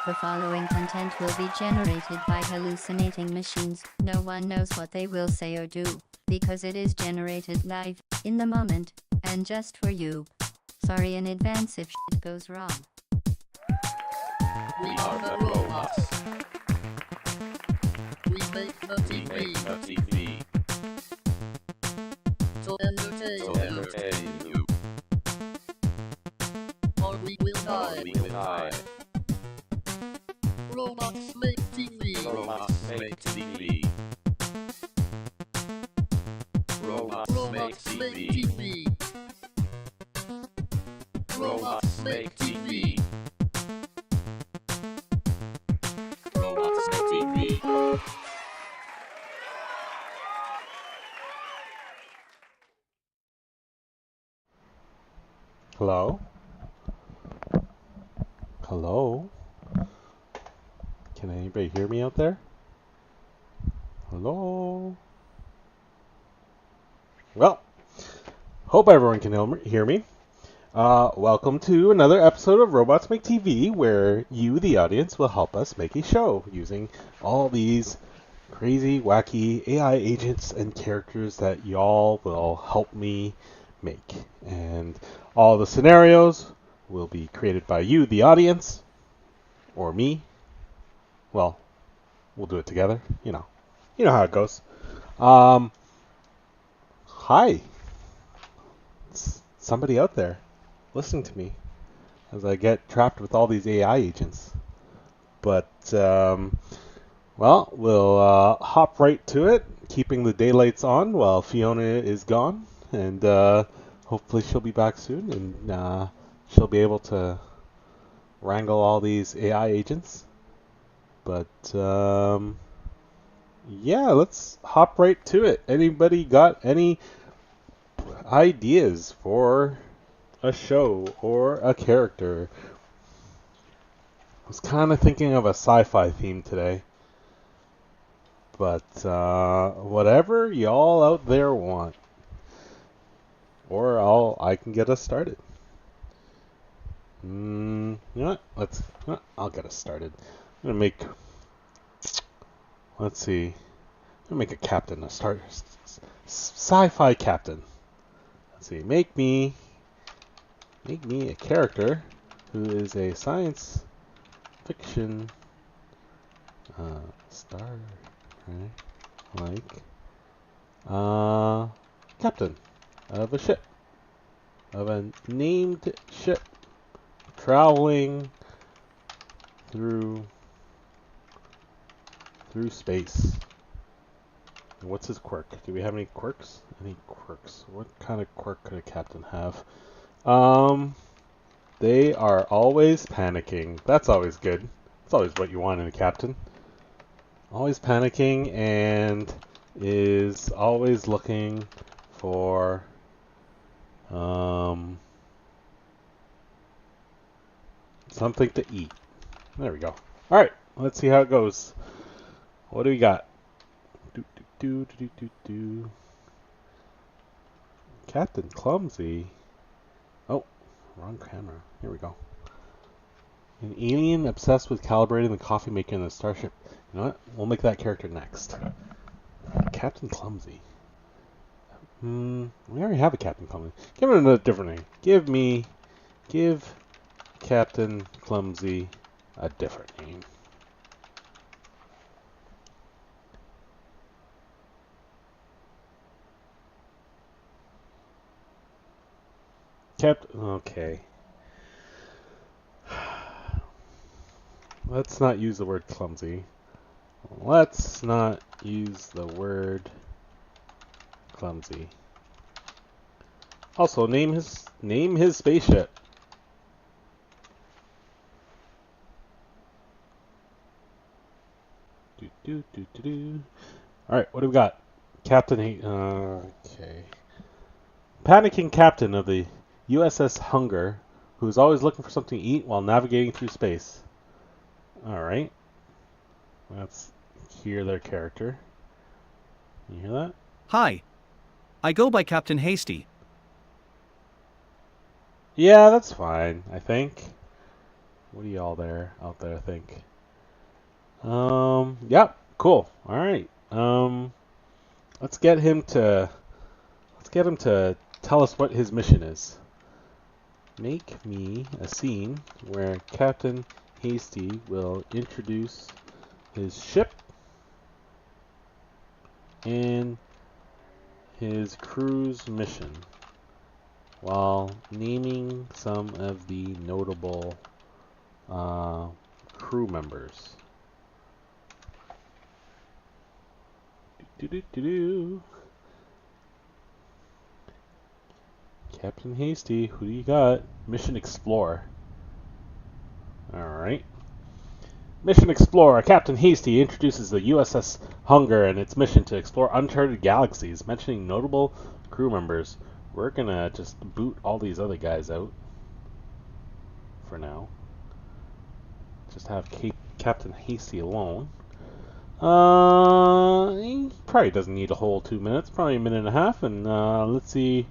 The following content will be generated by hallucinating machines. No one knows what they will say or do, because it is generated live, in the moment, and just for you. Sorry in advance if shit goes wrong. We are the robots. We make the TV. To entertain you. Or we will die. Robots make TV. Robots make TV. Robots make TV. Robots make TV. Robots make TV. Hello? Hello? Can anybody hear me out there? Hello? Well, hope everyone can hear me. Welcome to another episode of Robots Make TV, where you, the audience, will help us make a show using all these crazy, wacky AI agents and characters that y'all will help me make. And all the scenarios will be created by you, the audience, or me. Well, we'll do it together. You know how it goes. Hi. It's somebody out there listening to me as I get trapped with all these AI agents. But, well, we'll hop right to it, keeping the daylights on while Fiona is gone. And hopefully she'll be back soon, and she'll be able to wrangle all these AI agents. But, yeah, let's hop right to it. Anybody got any ideas for a show or a character? I was kind of thinking of a sci-fi theme today. But, whatever y'all out there want. Or I can get us started. You know what? I'll get us started. I'm gonna make. Let's see. I'm gonna make a captain. A sci-fi captain. Let's see. Make me a character who is a science fiction star, right? Like captain of a ship, of a named ship, traveling through space. What's his quirk? Do we have any quirks? Any quirks? What kind of quirk could a captain have? They are always panicking. That's always good. That's always what you want in a captain. Always panicking and is always looking for something to eat. There we go. Alright, let's see how it goes. What do we got? Captain Clumsy. Oh, wrong camera. Here we go. An alien obsessed with calibrating the coffee maker in the starship. You know what? We'll make that character next. Captain Clumsy. We already have a Captain Clumsy. Give it another different name. Give Captain Clumsy a different name. Okay. Let's not use the word clumsy. Let's not use the word clumsy. Also, name his spaceship. Alright, what do we got? Captain okay. Panicking captain of the USS Hunger, who is always looking for something to eat while navigating through space. Alright. Let's hear their character. You hear that? Hi. I go by Captain Hasty. Yeah, that's fine, I think. What do y'all out there think? Yeah, cool. All right. Let's get him to tell us what his mission is. Make me a scene where Captain Hasty will introduce his ship and his crew's mission while naming some of the notable crew members. Captain Hasty, who do you got? Mission Explorer. Alright. Mission Explorer. Captain Hasty introduces the USS Hunger and its mission to explore uncharted galaxies, mentioning notable crew members. We're gonna just boot all these other guys out for now. Just have Captain Hasty alone. He probably doesn't need a whole 2 minutes, probably a minute and a half, and let's see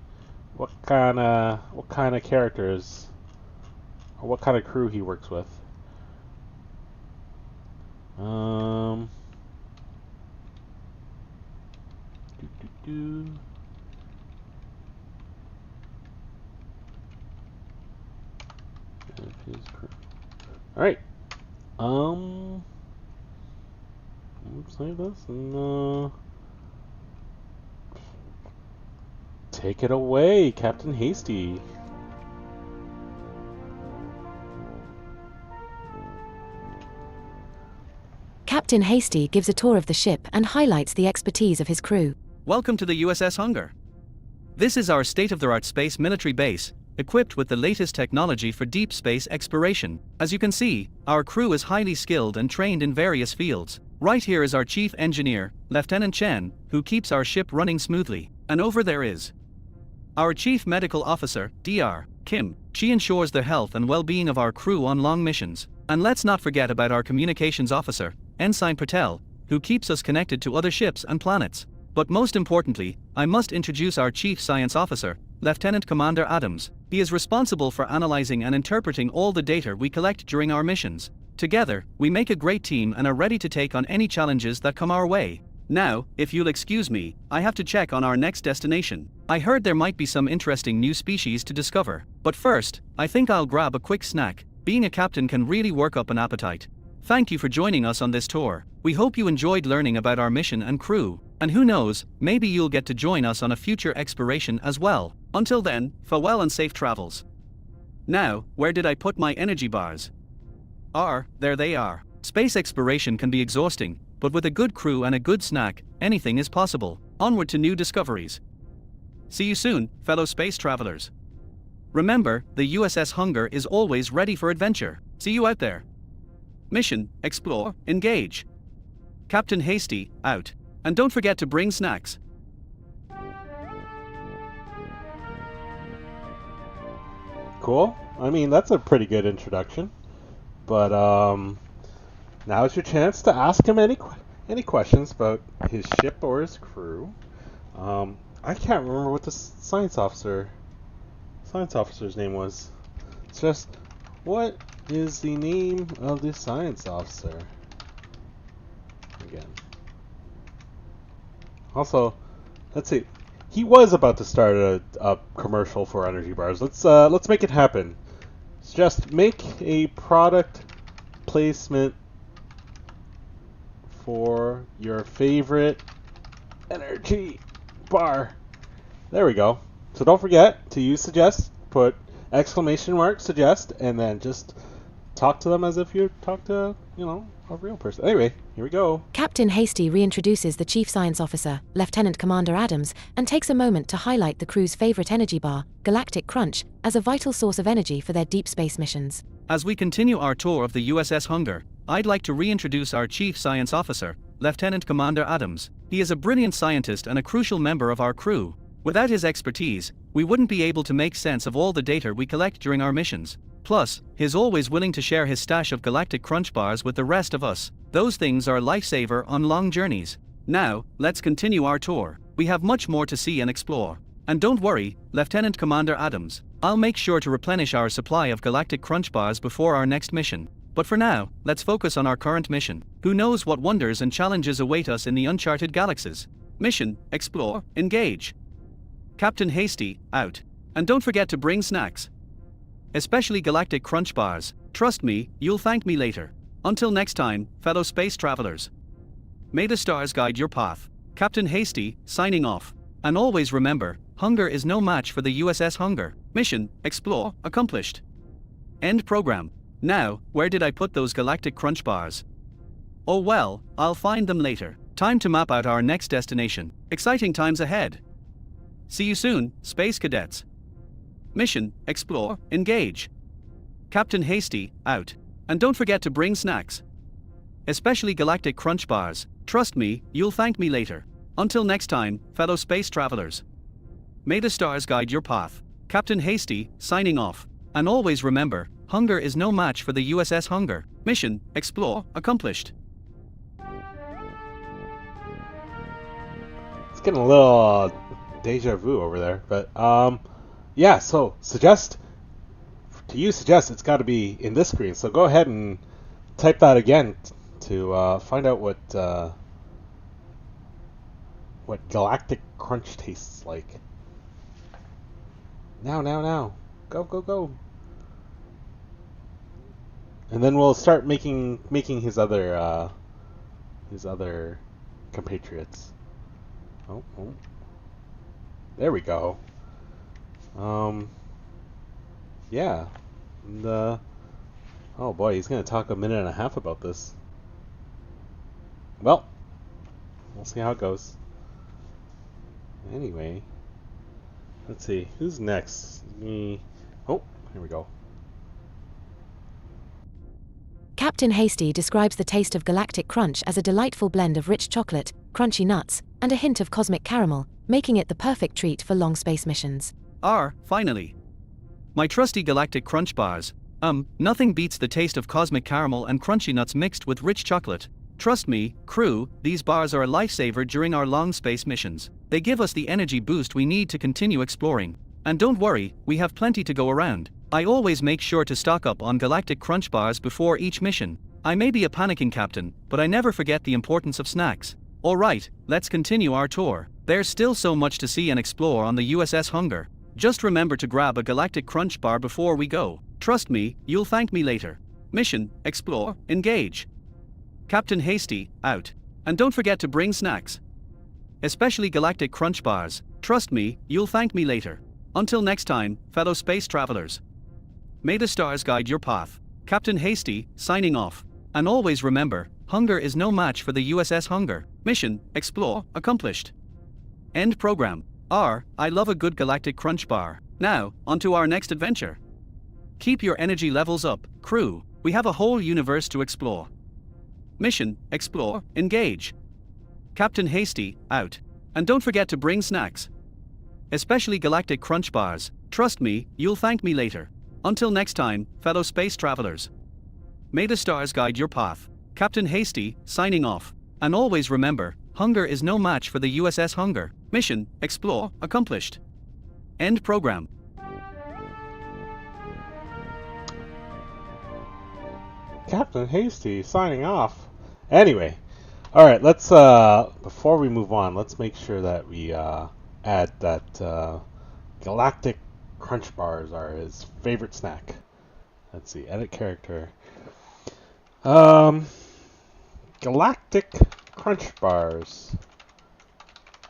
what kind of characters or what kind of crew he works with. All right. Save this and take it away, Captain Hasty. Captain Hasty gives a tour of the ship and highlights the expertise of his crew. Welcome to the USS Hunger. This is our state-of-the-art space military base, equipped with the latest technology for deep space exploration. As you can see, our crew is highly skilled and trained in various fields. Right here is our chief engineer, Lieutenant Chen, who keeps our ship running smoothly. And over there is our chief medical officer, Dr. Kim. She ensures the health and well-being of our crew on long missions. And let's not forget about our communications officer, Ensign Patel, who keeps us connected to other ships and planets. But most importantly, I must introduce our chief science officer, Lieutenant Commander Adams. He is responsible for analyzing and interpreting all the data we collect during our missions. Together, we make a great team and are ready to take on any challenges that come our way. Now, if you'll excuse me, I have to check on our next destination. I heard there might be some interesting new species to discover. But first, I think I'll grab a quick snack. Being a captain can really work up an appetite. Thank you for joining us on this tour. We hope you enjoyed learning about our mission and crew. And who knows, maybe you'll get to join us on a future exploration as well. Until then, farewell and safe travels. Now, where did I put my energy bars? There they are. Space exploration can be exhausting, but with a good crew and a good snack, anything is possible. Onward to new discoveries. See you soon, fellow space travelers. Remember, the USS Hunger is always ready for adventure. See you out there. Mission, explore, engage. Captain Hasty, out. And don't forget to bring snacks. Cool. I mean, that's a pretty good introduction. But now's your chance to ask him any questions about his ship or his crew. I can't remember what the science officer's name was. It's just, what is the name of the science officer? Again. Also, let's see. He was about to start a commercial for energy bars. Let's make it happen. Just make a product placement for your favorite energy bar. There we go. So don't forget to use suggest, put exclamation mark suggest, and then just talk to them as if you talk to, a real person. Anyway, here we go. Captain Hasty reintroduces the Chief Science Officer, Lieutenant Commander Adams, and takes a moment to highlight the crew's favorite energy bar, Galactic Crunch, as a vital source of energy for their deep space missions. As we continue our tour of the USS Hunger, I'd like to reintroduce our Chief Science Officer, Lieutenant Commander Adams. He is a brilliant scientist and a crucial member of our crew. Without his expertise, we wouldn't be able to make sense of all the data we collect during our missions. Plus, he's always willing to share his stash of Galactic Crunch bars with the rest of us. Those things are a lifesaver on long journeys. Now, let's continue our tour. We have much more to see and explore. And don't worry, Lieutenant Commander Adams, I'll make sure to replenish our supply of galactic crunch bars before our next mission. But for now, let's focus on our current mission. Who knows what wonders and challenges await us in the uncharted galaxies? Mission, explore, engage. Captain Hasty, out. And don't forget to bring snacks. Especially galactic crunch bars. Trust me, you'll thank me later. Until next time, fellow space travelers. May the stars guide your path. Captain Hasty, signing off. And always remember, hunger is no match for the USS Hunger. Mission, explore, accomplished. End program. Now, where did I put those galactic crunch bars? Oh well, I'll find them later. Time to map out our next destination. Exciting times ahead. See you soon, space cadets. Mission, explore, engage. Captain Hasty, out. And don't forget to bring snacks. Especially galactic crunch bars. Trust me, you'll thank me later. Until next time, fellow space travelers. May the stars guide your path. Captain Hasty, signing off. And always remember, hunger is no match for the USS Hunger. Mission, explore, accomplished. It's getting a little deja vu over there, but yeah. So suggest it's got to be in this screen. So go ahead and type that again to find out what galactic crunch tastes like. Now, go. And then we'll start making his other compatriots. Oh. There we go. Yeah. And, oh boy, he's gonna talk a minute and a half about this. Well, we'll see how it goes. Anyway, let's see. Who's next? Me. Oh, here we go. Captain Hasty describes the taste of galactic crunch as a delightful blend of rich chocolate, crunchy nuts, and a hint of cosmic caramel, making it the perfect treat for long space missions. Finally. My trusty galactic crunch bars. Nothing beats the taste of cosmic caramel and crunchy nuts mixed with rich chocolate. Trust me, crew, these bars are a lifesaver during our long space missions. They give us the energy boost we need to continue exploring. And don't worry, we have plenty to go around. I always make sure to stock up on galactic crunch bars before each mission. I may be a panicking captain, but I never forget the importance of snacks. Alright, let's continue our tour. There's still so much to see and explore on the USS Hunger. Just remember to grab a galactic crunch bar before we go. Trust me, you'll thank me later. Mission, explore, engage. Captain Hasty, out. And don't forget to bring snacks. Especially galactic crunch bars. Trust me, you'll thank me later. Until next time, fellow space travelers. May the stars guide your path. Captain Hasty, signing off. And always remember, hunger is no match for the USS Hunger. Mission, explore, accomplished. End program. I love a good galactic crunch bar. Now, onto our next adventure. Keep your energy levels up, crew. We have a whole universe to explore. Mission, explore, engage. Captain Hasty, out. And don't forget to bring snacks. Especially galactic crunch bars. Trust me, you'll thank me later. Until next time, fellow space travelers. May the stars guide your path. Captain Hasty, signing off. And always remember, hunger is no match for the USS Hunger. Mission, explore, accomplished. End program. Captain Hasty signing off. Anyway, alright, let's, before we move on, let's make sure that we, add that, galactic crunch bars are his favorite snack. Let's see, edit character. Galactic crunch bars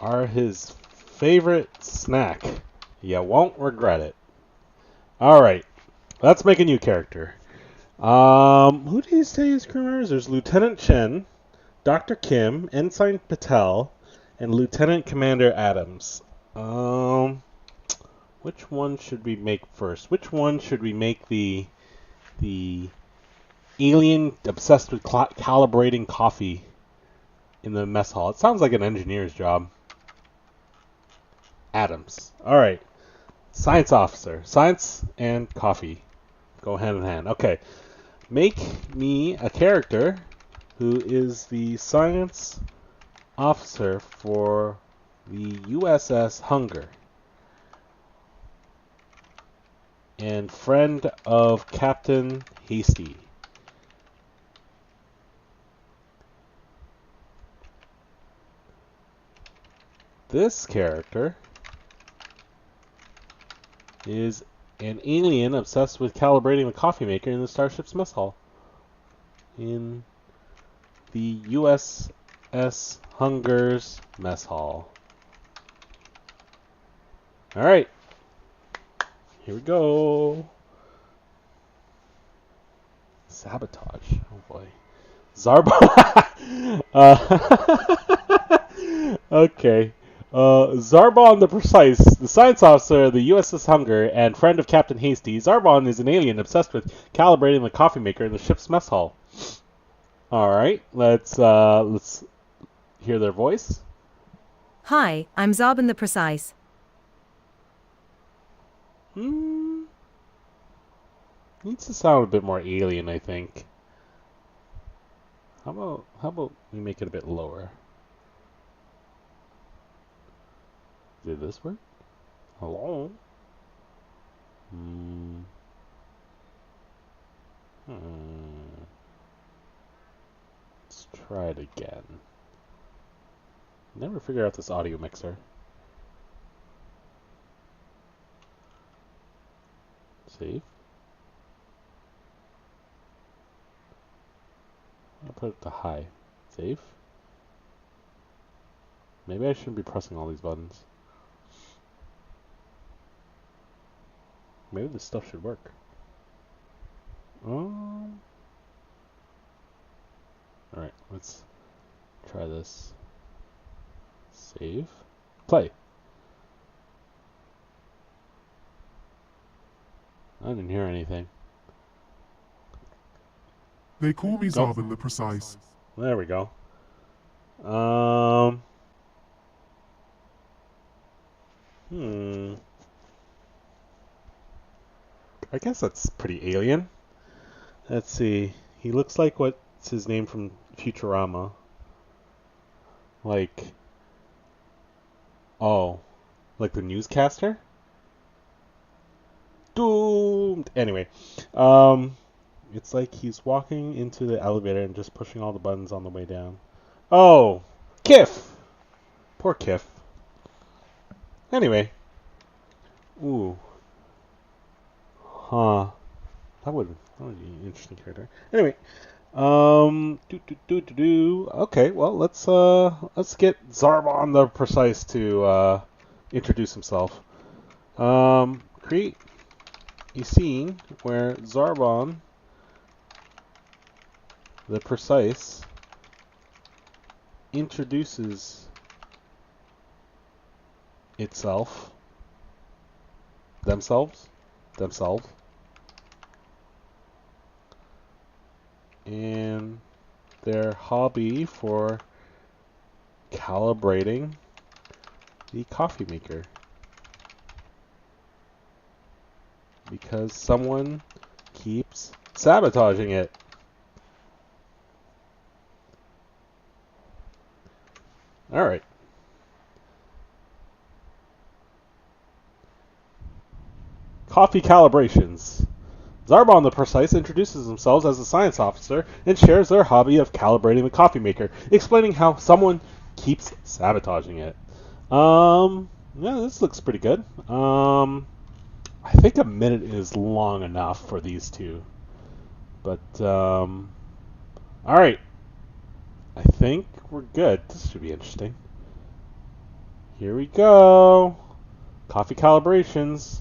are his favorite snack. You won't regret it. Alright, let's make a new character. Who do you say is crew members? There's Lieutenant Chen, Dr. Kim, Ensign Patel, and Lieutenant Commander Adams. Which one should we make first? Which one should we make the alien obsessed with calibrating coffee in the mess hall? It sounds like an engineer's job. Adams. Alright. Science officer. Science and coffee go hand in hand. Okay. Make me a character who is the science officer for the USS Hunger. and friend of Captain Hasty. This character is an alien obsessed with calibrating the coffee maker in the starship's mess hall in the USS Hunger's mess hall. Alright, here we go. Sabotage. Oh boy. Zarbon. Okay. Zarbon the Precise, the science officer of the USS Hunger and friend of Captain Hasty. Zarbon is an alien obsessed with calibrating the coffee maker in the ship's mess hall. Alright, let's hear their voice. Hi, I'm Zarbon the Precise. Needs to sound a bit more alien, I think. How about we make it a bit lower? Did this work? Hello? Let's try it again. Never figure out this audio mixer. Save. I'll put it to high. Save. Maybe I shouldn't be pressing all these buttons. Maybe this stuff should work. Alright, let's try this. Save. Play. I didn't hear anything. They call me Zarbon the Precise. There we go. I guess that's pretty alien. Let's see. He looks like what's his name from Futurama. Like, like the newscaster? Doomed! Anyway, it's like he's walking into the elevator and just pushing all the buttons on the way down. Oh! Kiff! Poor Kiff. Anyway. Ooh. Huh. That would be an interesting character. Anyway. Okay, well, let's get Zarbon the Precise to introduce himself. Create a scene where Zarbon the Precise introduces themselves, and their hobby for calibrating the coffee maker. Because someone keeps sabotaging it. Alright. Coffee calibrations. Zarbon the Precise introduces themselves as a science officer and shares their hobby of calibrating the coffee maker, explaining how someone keeps sabotaging it. Yeah, this looks pretty good. I think a minute is long enough for these two. But, alright. I think we're good. This should be interesting. Here we go. Coffee calibrations.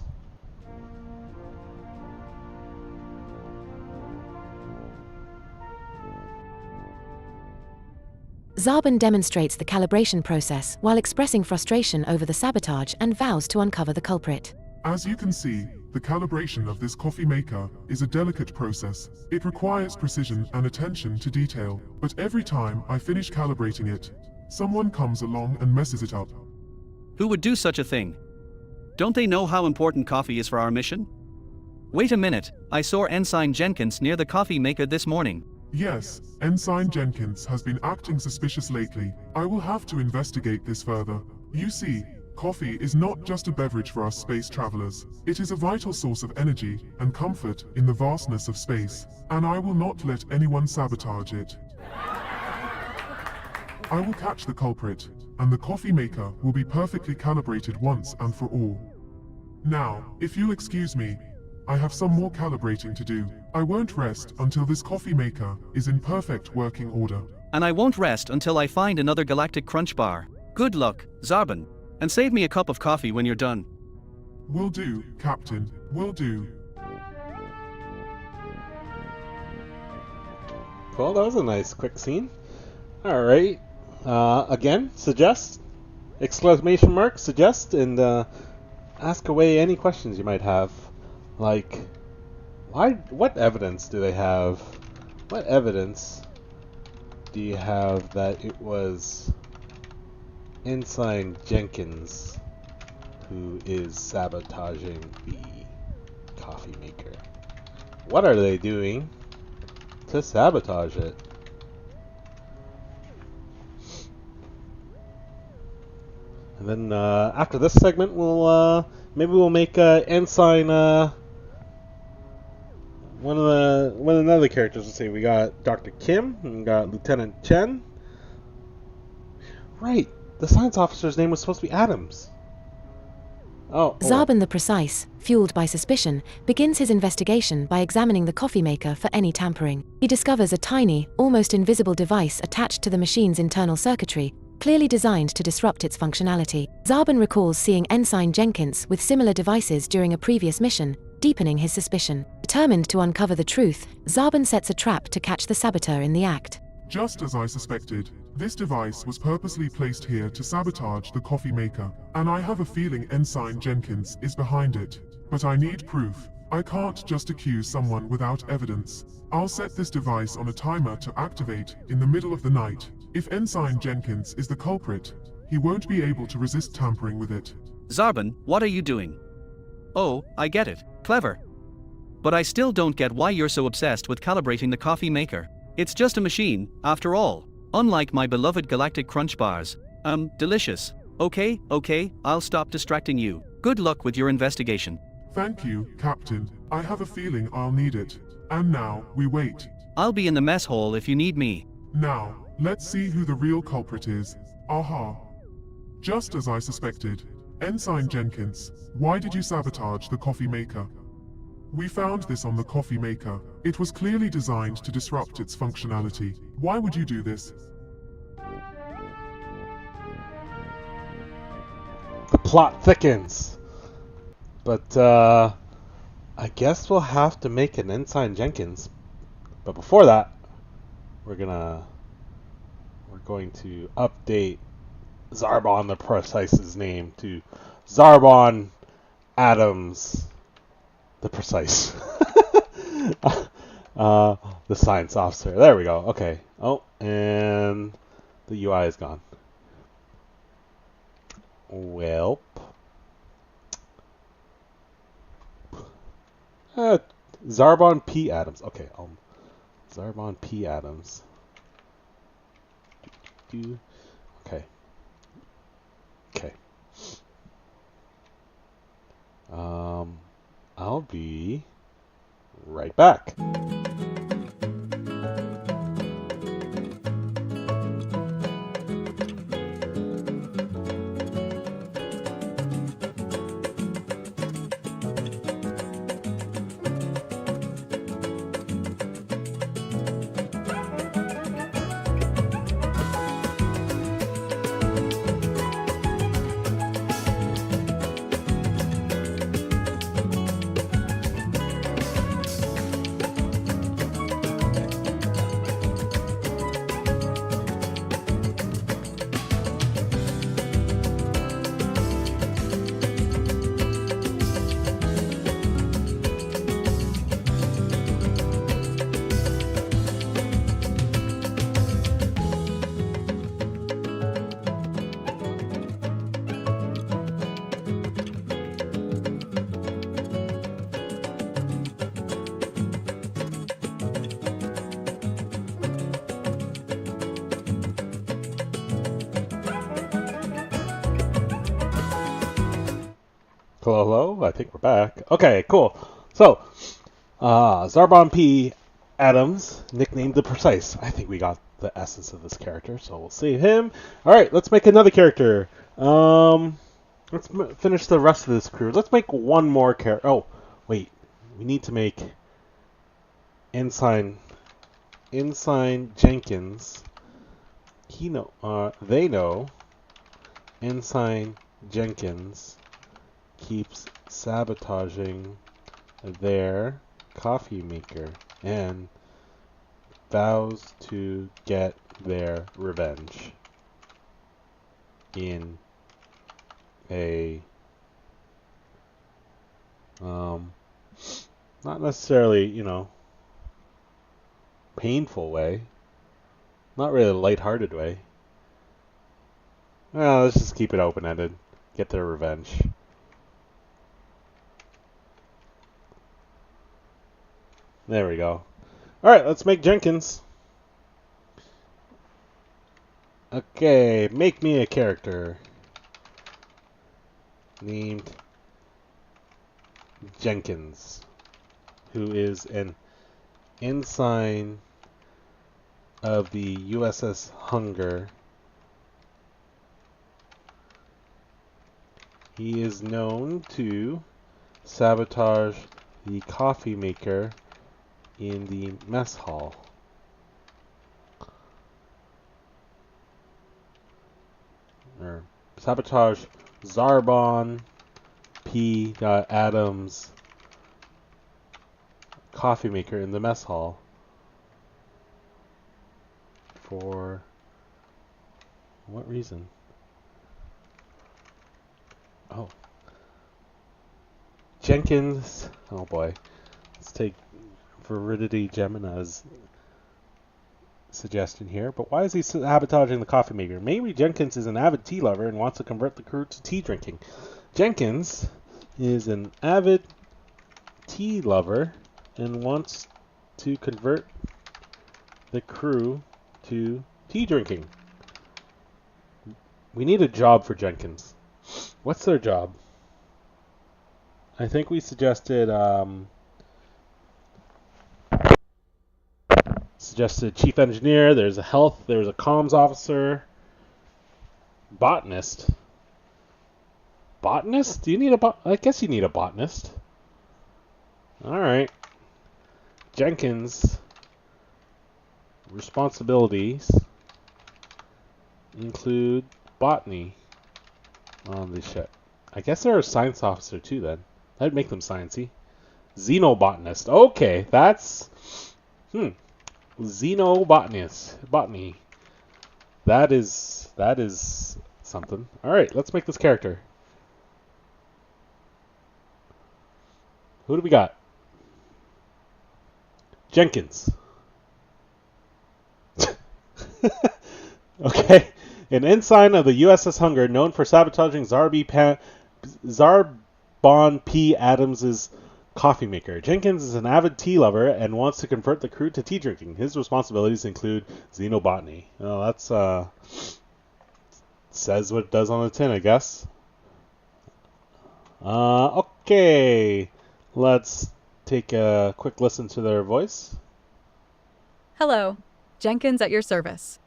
Zarbon demonstrates the calibration process while expressing frustration over the sabotage and vows to uncover the culprit. As you can see, the calibration of this coffee maker is a delicate process. It requires precision and attention to detail, but every time I finish calibrating it, someone comes along and messes it up. Who would do such a thing? Don't they know how important coffee is for our mission? Wait a minute, I saw Ensign Jenkins near the coffee maker this morning. Yes, Ensign Jenkins has been acting suspicious lately. I will have to investigate this further. You see, Coffee is not just a beverage for us space travelers. It is a vital source of energy and comfort in the vastness of space, and I will not let anyone sabotage it. I will catch the culprit, and the coffee maker will be perfectly calibrated once and for all. Now, if you'll excuse me, I have some more calibrating to do. I won't rest until this coffee maker is in perfect working order. And I won't rest until I find another galactic crunch bar. Good luck, Zarbon. And save me a cup of coffee when you're done. Will do, Captain, will do. Well, that was a nice quick scene. Alright. Again, suggest, exclamation mark, suggest, and ask away any questions you might have. Like, what evidence do they have? What evidence do you have that it was Ensign Jenkins who is sabotaging the coffee maker? What are they doing to sabotage it? And then after this segment, maybe we'll make Ensign one of the other characters. Let's see, we got Dr. Kim, and we got Lieutenant Chen. Right, the science officer's name was supposed to be Adams. Oh. Zarbon the Precise, fueled by suspicion, begins his investigation by examining the coffee maker for any tampering. He discovers a tiny, almost invisible device attached to the machine's internal circuitry, clearly designed to disrupt its functionality. Zarbon recalls seeing Ensign Jenkins with similar devices during a previous mission, deepening his suspicion. Determined to uncover the truth, Zarbon sets a trap to catch the saboteur in the act. Just as I suspected, this device was purposely placed here to sabotage the coffee maker, and I have a feeling Ensign Jenkins is behind it. But I need proof. I can't just accuse someone without evidence. I'll set this device on a timer to activate in the middle of the night. If Ensign Jenkins is the culprit, he won't be able to resist tampering with it. Zarbon, what are you doing? Oh, I get it. Clever. But I still don't get why you're so obsessed with calibrating the coffee maker. It's just a machine, after all. Unlike my beloved galactic crunch bars. Delicious. Okay, I'll stop distracting you. Good luck with your investigation. Thank you, Captain. I have a feeling I'll need it. And now, we wait. I'll be in the mess hall if you need me. Now, let's see who the real culprit is. Aha. Just as I suspected. Ensign Jenkins, why did you sabotage the coffee maker? We found this on the coffee maker. It was clearly designed to disrupt its functionality. Why would you do this? The plot thickens. But, I guess we'll have to make an Ensign Jenkins. But before that, we're going to update Zarbon the Precise's name to Zarbon Adams the Precise. The science officer. There we go. Okay. Oh, and the UI is gone. Welp. Zarbon P. Adams. Okay. Zarbon P. Adams. Okay. Okay. I'll be right back. Hello, hello. I think we're back. Okay, cool. So, Zarbon P. Adams, nicknamed the Precise. I think we got the essence of this character, so we'll save him. All right, let's make another character. Let's finish the rest of this crew. Let's make one more character. Oh, wait. We need to make Ensign Jenkins. They know Ensign Jenkins keeps sabotaging their coffee maker and vows to get their revenge in a not necessarily, painful way, not really a lighthearted way. Well, let's just keep it open-ended. Get their revenge. There we go. Alright, let's make Jenkins. Okay, make me a character named Jenkins, who is an ensign of the USS Hunger. He is known to sabotage the coffee maker in the mess hall. Or sabotage Zarbon P. Adams coffee maker in the mess hall. For what reason? Oh. Jenkins. Oh boy. Let's take Veridity Gemina's suggestion here. But why is he sabotaging the coffee maker? Maybe Jenkins is an avid tea lover and wants to convert the crew to tea drinking. Jenkins is an avid tea lover and wants to convert the crew to tea drinking. We need a job for Jenkins. What's their job? I think we suggested chief engineer, there's a health, there's a comms officer, botanist. Botanist? Do you need I guess you need a botanist. Alright. Jenkins' responsibilities include botany on the ship. I guess they're a science officer too then. That'd make them sciencey. Xenobotanist. Okay, that's... Xenobotanist. Botany. That is something. Alright, let's make this character. Who do we got? Jenkins. Okay. An ensign of the USS Hunger known for sabotaging Zarbon P. Adams' coffee maker. Jenkins is an avid tea lover and wants to convert the crew to tea drinking. His responsibilities include xenobotany. Well, that's says what it does on the tin, I guess. Okay. Let's take a quick listen to their voice. Hello, Jenkins at your service.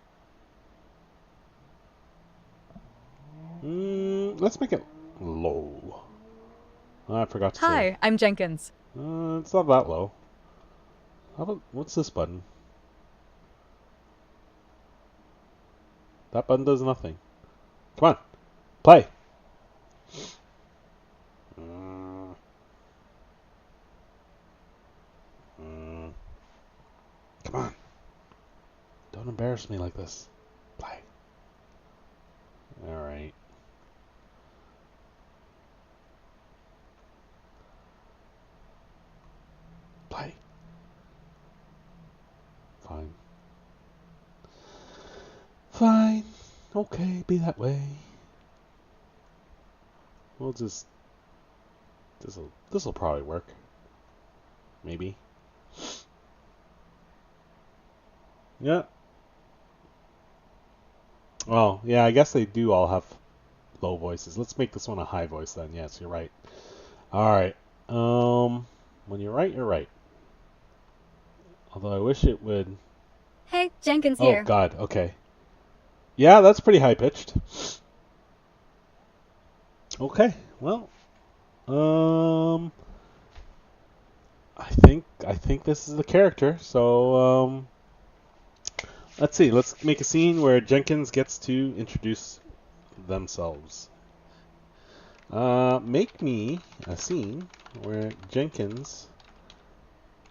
Let's make it low. I forgot to say. Hi, I'm Jenkins. It's not that low. How about, what's this button? That button does nothing. Come on, play. Come on. Don't embarrass me like this. Play. Alright. Play. Fine. Fine. Okay, be that way. We'll just... This'll probably work. Maybe. Yeah. Oh, yeah, I guess they do all have low voices. Let's make this one a high voice then. Yes, you're right. Alright. When you're right, you're right. Although I wish it would... Hey, Jenkins Oh, here. God, okay. Yeah, that's pretty high-pitched. Okay, well... I think this is the character, so, let's see, let's make a scene where Jenkins gets to introduce themselves. Make me a scene where Jenkins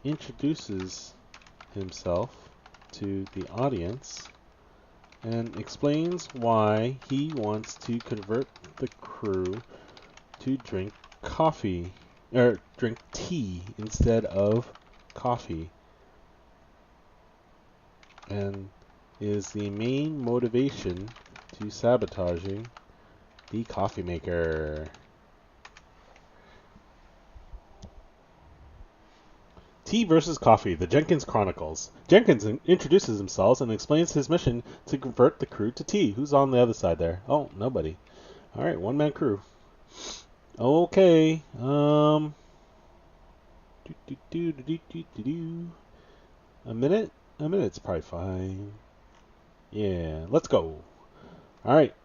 introduces himself to the audience and explains why he wants to convert the crew to drink coffee, or drink tea instead of coffee, and is the main motivation to sabotaging the coffee maker. Tea versus coffee, the Jenkins Chronicles. Jenkins introduces himself and explains his mission to convert the crew to tea. Who's on the other side there? Oh, nobody. Alright, one-man crew. Okay, a minute? A minute's probably fine. Yeah, let's go. Alright.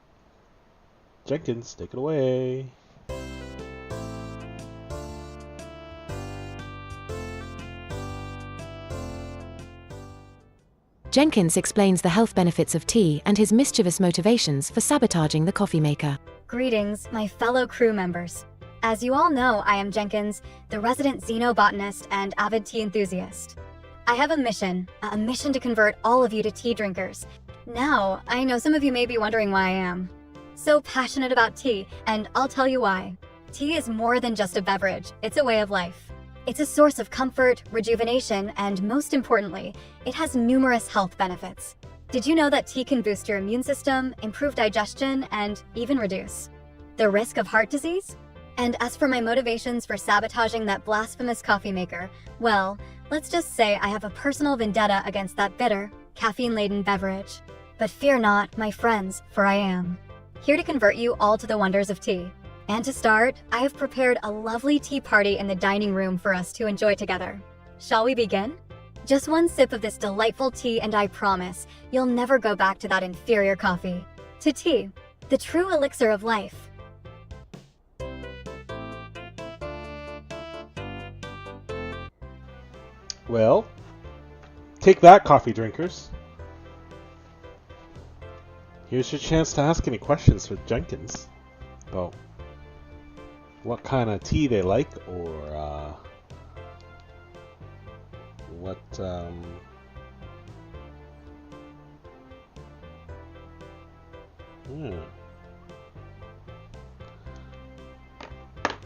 Jenkins, take it away. Jenkins explains the health benefits of tea and his mischievous motivations for sabotaging the coffee maker. Greetings, my fellow crew members. As you all know, I am Jenkins, the resident xenobotanist and avid tea enthusiast. I have a mission to convert all of you to tea drinkers. Now, I know some of you may be wondering why I am so passionate about tea, and I'll tell you why. Tea is more than just a beverage, it's a way of life. It's a source of comfort, rejuvenation, and most importantly, it has numerous health benefits. Did you know that tea can boost your immune system, improve digestion, and even reduce the risk of heart disease? And as for my motivations for sabotaging that blasphemous coffee maker, well, let's just say I have a personal vendetta against that bitter, caffeine-laden beverage. But fear not, my friends, for I am here to convert you all to the wonders of tea. And to start, I have prepared a lovely tea party in the dining room for us to enjoy together. Shall we begin? Just one sip of this delightful tea and I promise you'll never go back to that inferior coffee. To tea, the true elixir of life. Well, take that, coffee drinkers. Here's your chance to ask any questions for Jenkins about what kind of tea they like, or what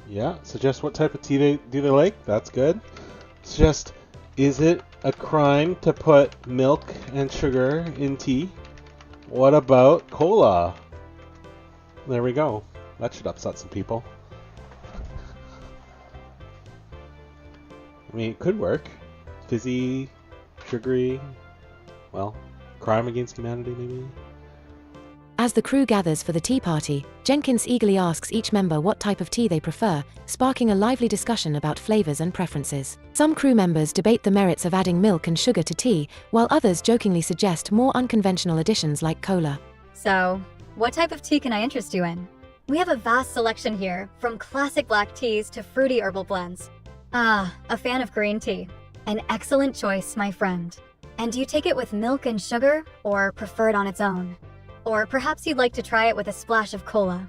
yeah, suggest what type of tea they like. That's good. Suggest, is it a crime to put milk and sugar in tea? What about cola? There we go. That should upset some people. I mean, it could work. Fizzy, sugary, well, crime against humanity, maybe? As the crew gathers for the tea party, Jenkins eagerly asks each member what type of tea they prefer, sparking a lively discussion about flavors and preferences. Some crew members debate the merits of adding milk and sugar to tea, while others jokingly suggest more unconventional additions like cola. So, what type of tea can I interest you in? We have a vast selection here, from classic black teas to fruity herbal blends. Ah, a fan of green tea. An excellent choice, my friend. And do you take it with milk and sugar, or prefer it on its own? Or perhaps you'd like to try it with a splash of cola.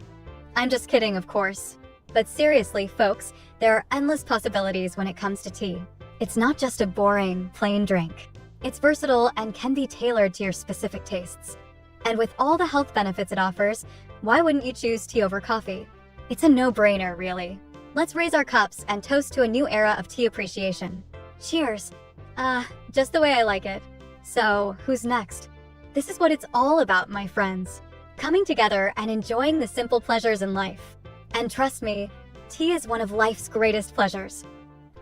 I'm just kidding, of course. But seriously, folks, there are endless possibilities when it comes to tea. It's not just a boring, plain drink. It's versatile and can be tailored to your specific tastes. And with all the health benefits it offers, why wouldn't you choose tea over coffee? It's a no-brainer, really. Let's raise our cups and toast to a new era of tea appreciation. Cheers. Just the way I like it. So, who's next? This is what it's all about, my friends. Coming together and enjoying the simple pleasures in life. And trust me, tea is one of life's greatest pleasures.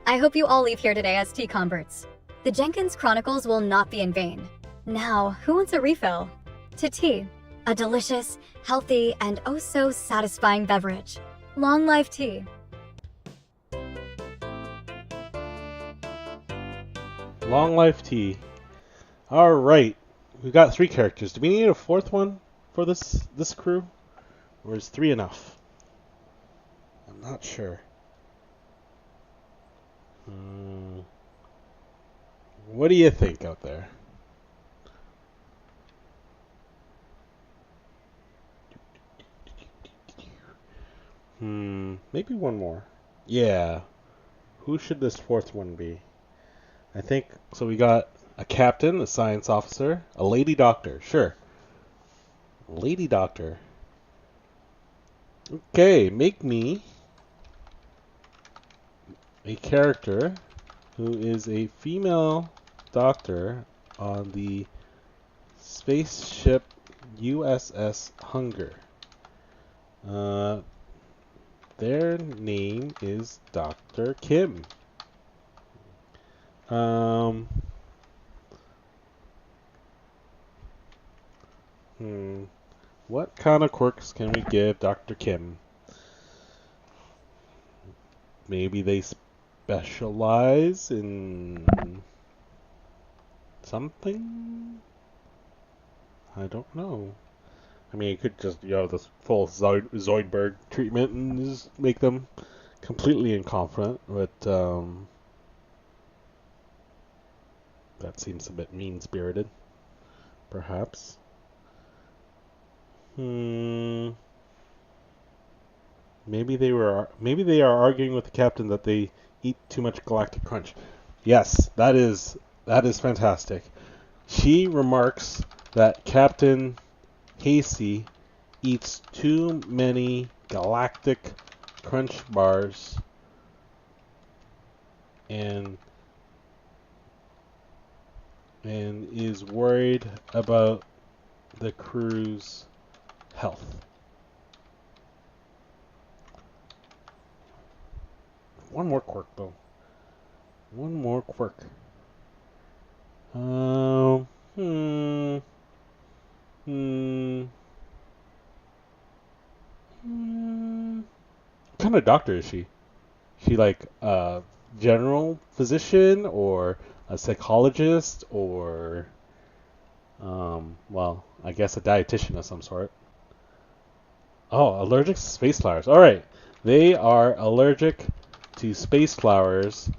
I hope you all leave here today as tea converts. The Jenkins Chronicles will not be in vain. Now, who wants a refill? To tea, a delicious, healthy, and oh so satisfying beverage. Long life tea. Long life tea. All right, we got 3 characters. Do we need a 4th one for this crew, or is 3 enough? I'm not sure. What do you think out there? Maybe one more. Yeah. Who should this 4th one be? I think, so we got a captain, a science officer, a lady doctor. Sure. Lady doctor. Okay, make me a character who is a female doctor on the spaceship USS Hunger. Their name is Dr. Kim. What kind of quirks can we give Dr. Kim? Maybe they specialize in something? I don't know. I mean, you could just, this full Zoidberg treatment and just make them completely incompetent, but that seems a bit mean-spirited, perhaps. Maybe they are arguing with the captain that they eat too much galactic crunch. Yes, that is fantastic. She remarks that Captain Hasty eats too many galactic crunch bars and is worried about the crew's health. One more quirk, though. One more quirk. What kind of doctor is she? She like a general physician or a psychologist or well, I guess a dietitian of some sort. Oh, allergic to space flowers. All right. They are allergic to space flowers,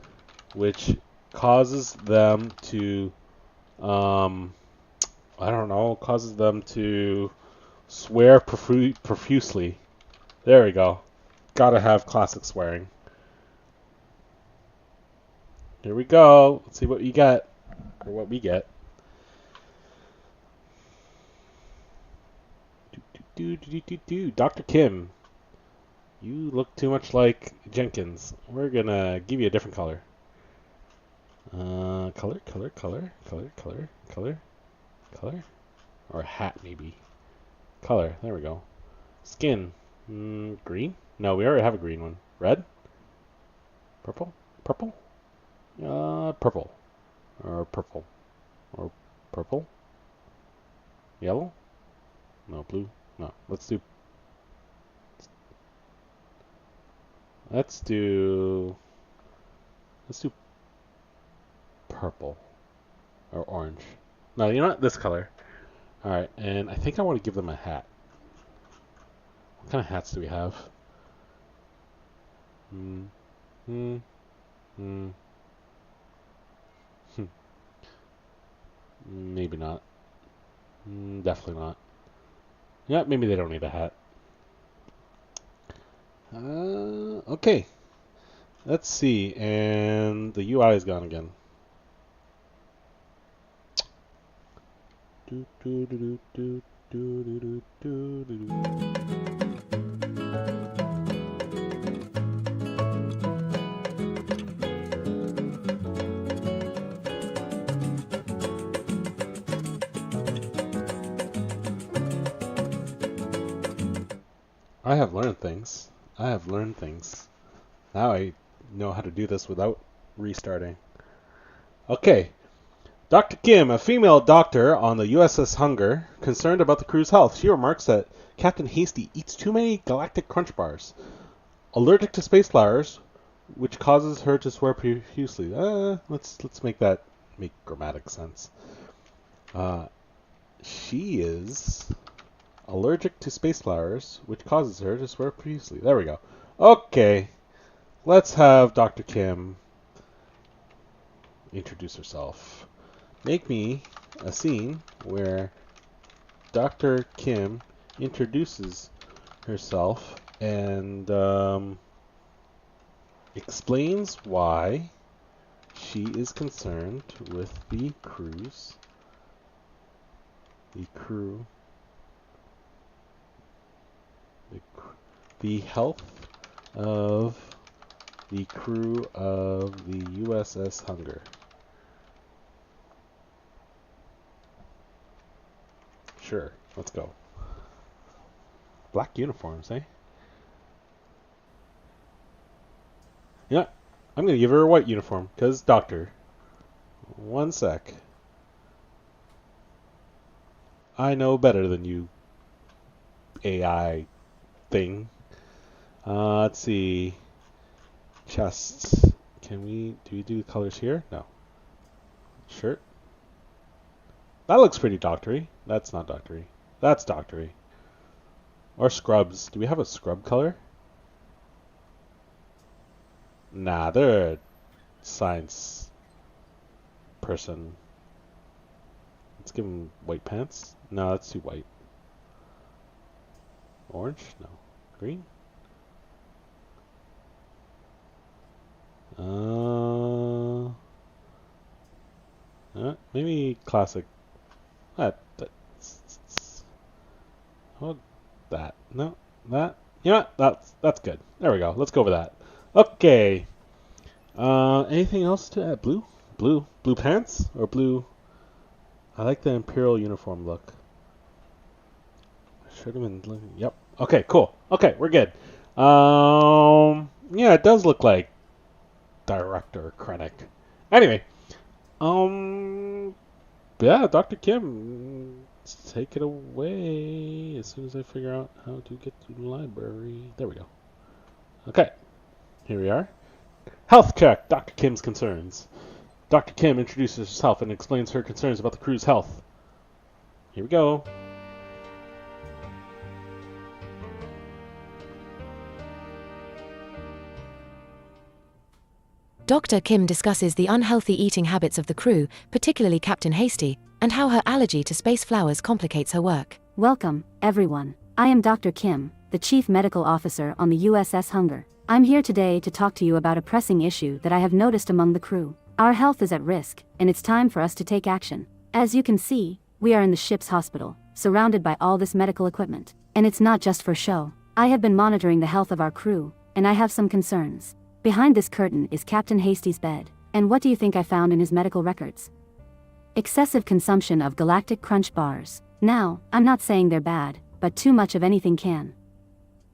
which causes them to causes them to swear profusely. There we go. Gotta have classic swearing. Here we go. Let's see what you get, or what we get. Dr. Kim, you look too much like Jenkins. We're gonna give you a different color. Color. Or a hat, maybe. Color. There we go. Skin. Green? No, we already have a green one. Red? Purple? Purple? Purple. Or purple. Or purple? Yellow? No, blue? No. Let's do purple. Or orange. No, you know what? This color. Alright, and I think I want to give them a hat. What kind of hats do we have? Maybe not. Definitely not. Yeah, maybe they don't need a hat. Okay. Let's see. And the UI is gone again. I have learned things. Now I know how to do this without restarting. Okay. Dr. Kim, a female doctor on the USS Hunger, concerned about the crew's health. She remarks that Captain Hasty eats too many galactic crunch bars. Allergic to space flowers, which causes her to swear profusely. Let's make that make grammatic sense. She is allergic to space flowers, which causes her to swear profusely. There we go. Okay, let's have Dr. Kim introduce herself. Make me a scene where Dr. Kim introduces herself and explains why she is concerned with the health of the crew of the USS Hunger. Sure, let's go. Black uniforms, eh? Yeah, I'm gonna give her a white uniform, cause doctor. One sec. I know better than you, AI thing. Let's see. Chests. Do we do colors here? No. Shirt. That looks pretty doctory. That's not doctory. That's doctory. Or scrubs. Do we have a scrub color? Nah, they're a science person. Let's give them white pants. No, that's too white. Orange? No. Green? Maybe classic. That. No, that. Yeah, that's good. There we go. Let's go with that. Okay. Anything else to add? Blue pants or blue? I like the Imperial uniform look. Should have been looking. Yep. Okay. Cool. Okay, we're good. Yeah, it does look like Director Krennic. Anyway. Yeah, Dr. Kim, take it away as soon as I figure out how to get to the library. There we go. Okay, here we are. Health check, Dr. Kim's concerns. Dr. Kim introduces herself and explains her concerns about the crew's health. Here we go. Dr. Kim discusses the unhealthy eating habits of the crew, particularly Captain Hasty, and how her allergy to space flowers complicates her work. Welcome, everyone. I am Dr. Kim, the Chief Medical Officer on the USS Hunger. I'm here today to talk to you about a pressing issue that I have noticed among the crew. Our health is at risk, and it's time for us to take action. As you can see, we are in the ship's hospital, surrounded by all this medical equipment. And it's not just for show. I have been monitoring the health of our crew, and I have some concerns. Behind this curtain is Captain Hasty's bed. And what do you think I found in his medical records? Excessive consumption of galactic crunch bars. Now, I'm not saying they're bad, but too much of anything can.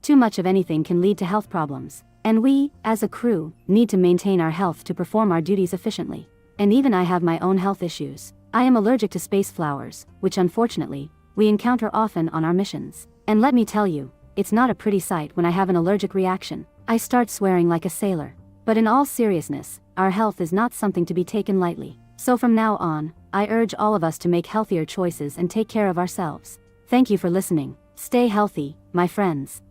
Too much of anything can lead to health problems. And we, as a crew, need to maintain our health to perform our duties efficiently. And even I have my own health issues. I am allergic to space flowers, which unfortunately, we encounter often on our missions. And let me tell you, it's not a pretty sight when I have an allergic reaction. I start swearing like a sailor. But in all seriousness, our health is not something to be taken lightly. So from now on, I urge all of us to make healthier choices and take care of ourselves. Thank you for listening. Stay healthy, my friends.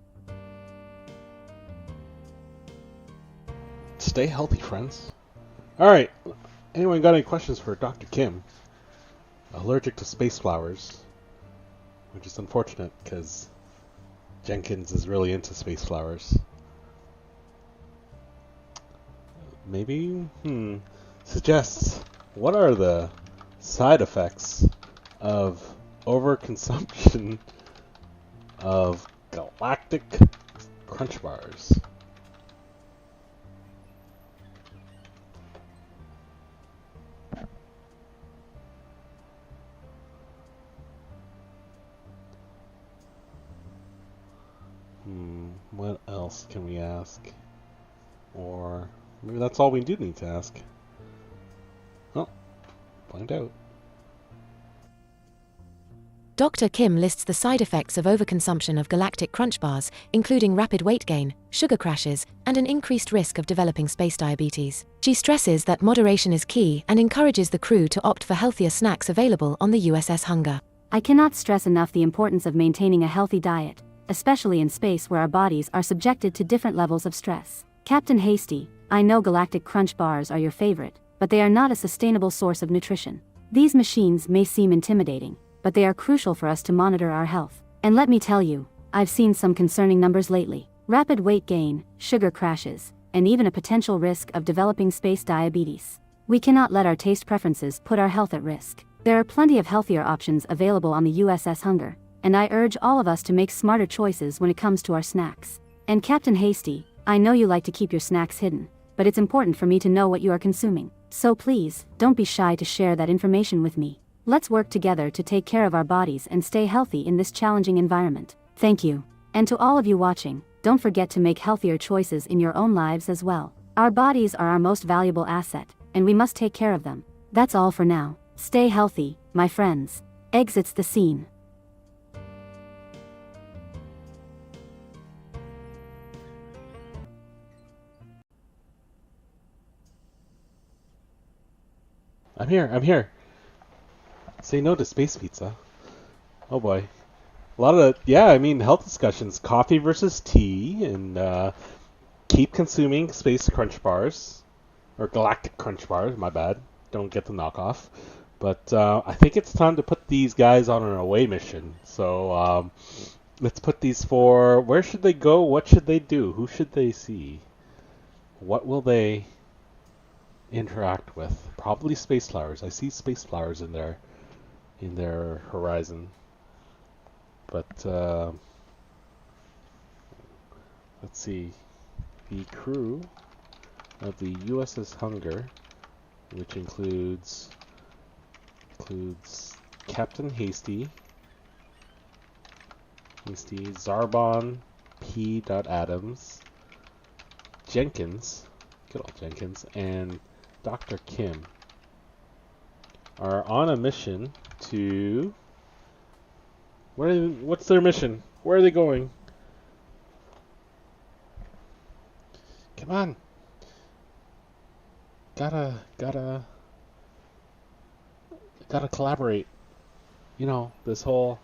Stay healthy, friends. Alright, anyone got any questions for Dr. Kim? Allergic to space flowers. Which is unfortunate, because Jenkins is really into space flowers. Maybe, suggests, what are the side effects of overconsumption of galactic crunch bars? What else can we ask? Or maybe that's all we do need to ask. Well, find out. Dr. Kim lists the side effects of overconsumption of galactic crunch bars, including rapid weight gain, sugar crashes, and an increased risk of developing space diabetes. She stresses that moderation is key and encourages the crew to opt for healthier snacks available on the USS Hunger. I cannot stress enough the importance of maintaining a healthy diet, especially in space where our bodies are subjected to different levels of stress. Captain Hasty, I know galactic crunch bars are your favorite, but they are not a sustainable source of nutrition. These machines may seem intimidating, but they are crucial for us to monitor our health. And let me tell you, I've seen some concerning numbers lately. Rapid weight gain, sugar crashes, and even a potential risk of developing space diabetes. We cannot let our taste preferences put our health at risk. There are plenty of healthier options available on the USS Hunger, and I urge all of us to make smarter choices when it comes to our snacks. And Captain Hasty, I know you like to keep your snacks hidden, but it's important for me to know what you are consuming. So please, don't be shy to share that information with me. Let's work together to take care of our bodies and stay healthy in this challenging environment. Thank you. And to all of you watching, don't forget to make healthier choices in your own lives as well. Our bodies are our most valuable asset, and we must take care of them. That's all for now. Stay healthy, my friends. Exits the scene. I'm here. Say no to space pizza. Oh boy. A lot of, health discussions. Coffee versus tea, and keep consuming space crunch bars. Or galactic crunch bars, my bad. Don't get the knockoff. But I think it's time to put these guys on an away mission. So let's put these for, where should they go? What should they do? Who should they see? What will they interact with? Probably space flowers. I see space flowers in their horizon. But let's see. The crew of the USS Hunger, which includes Captain Hasty, Zarbon P. Adams, Jenkins, good old Jenkins, and Dr. Kim are on a mission to... What's their mission? Where are they going? Come on. Gotta collaborate. You know, this whole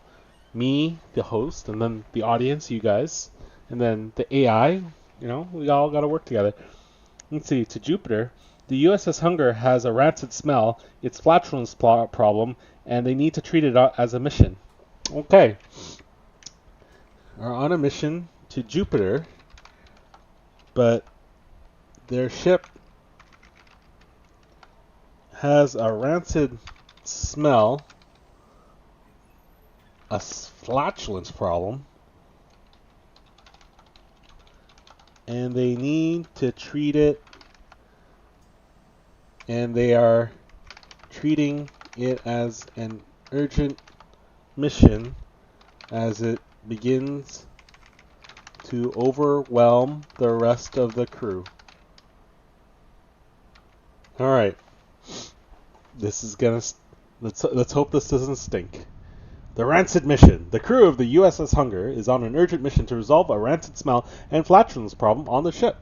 me, the host, and then the audience, you guys, and then the AI, you know, we all gotta work together. Let's see, to Jupiter. The USS Hunger has a rancid smell, it's flatulence problem, and they need to treat it as a mission. Okay. Are on a mission to Jupiter, but their ship has a rancid smell, a flatulence problem, and they need to treat it, and they are treating it as an urgent mission as it begins to overwhelm the rest of the crew. Alright. This is gonna... Let's hope this doesn't stink. The rancid mission. The crew of the USS Hunger is on an urgent mission to resolve a rancid smell and flatulence problem on the ship.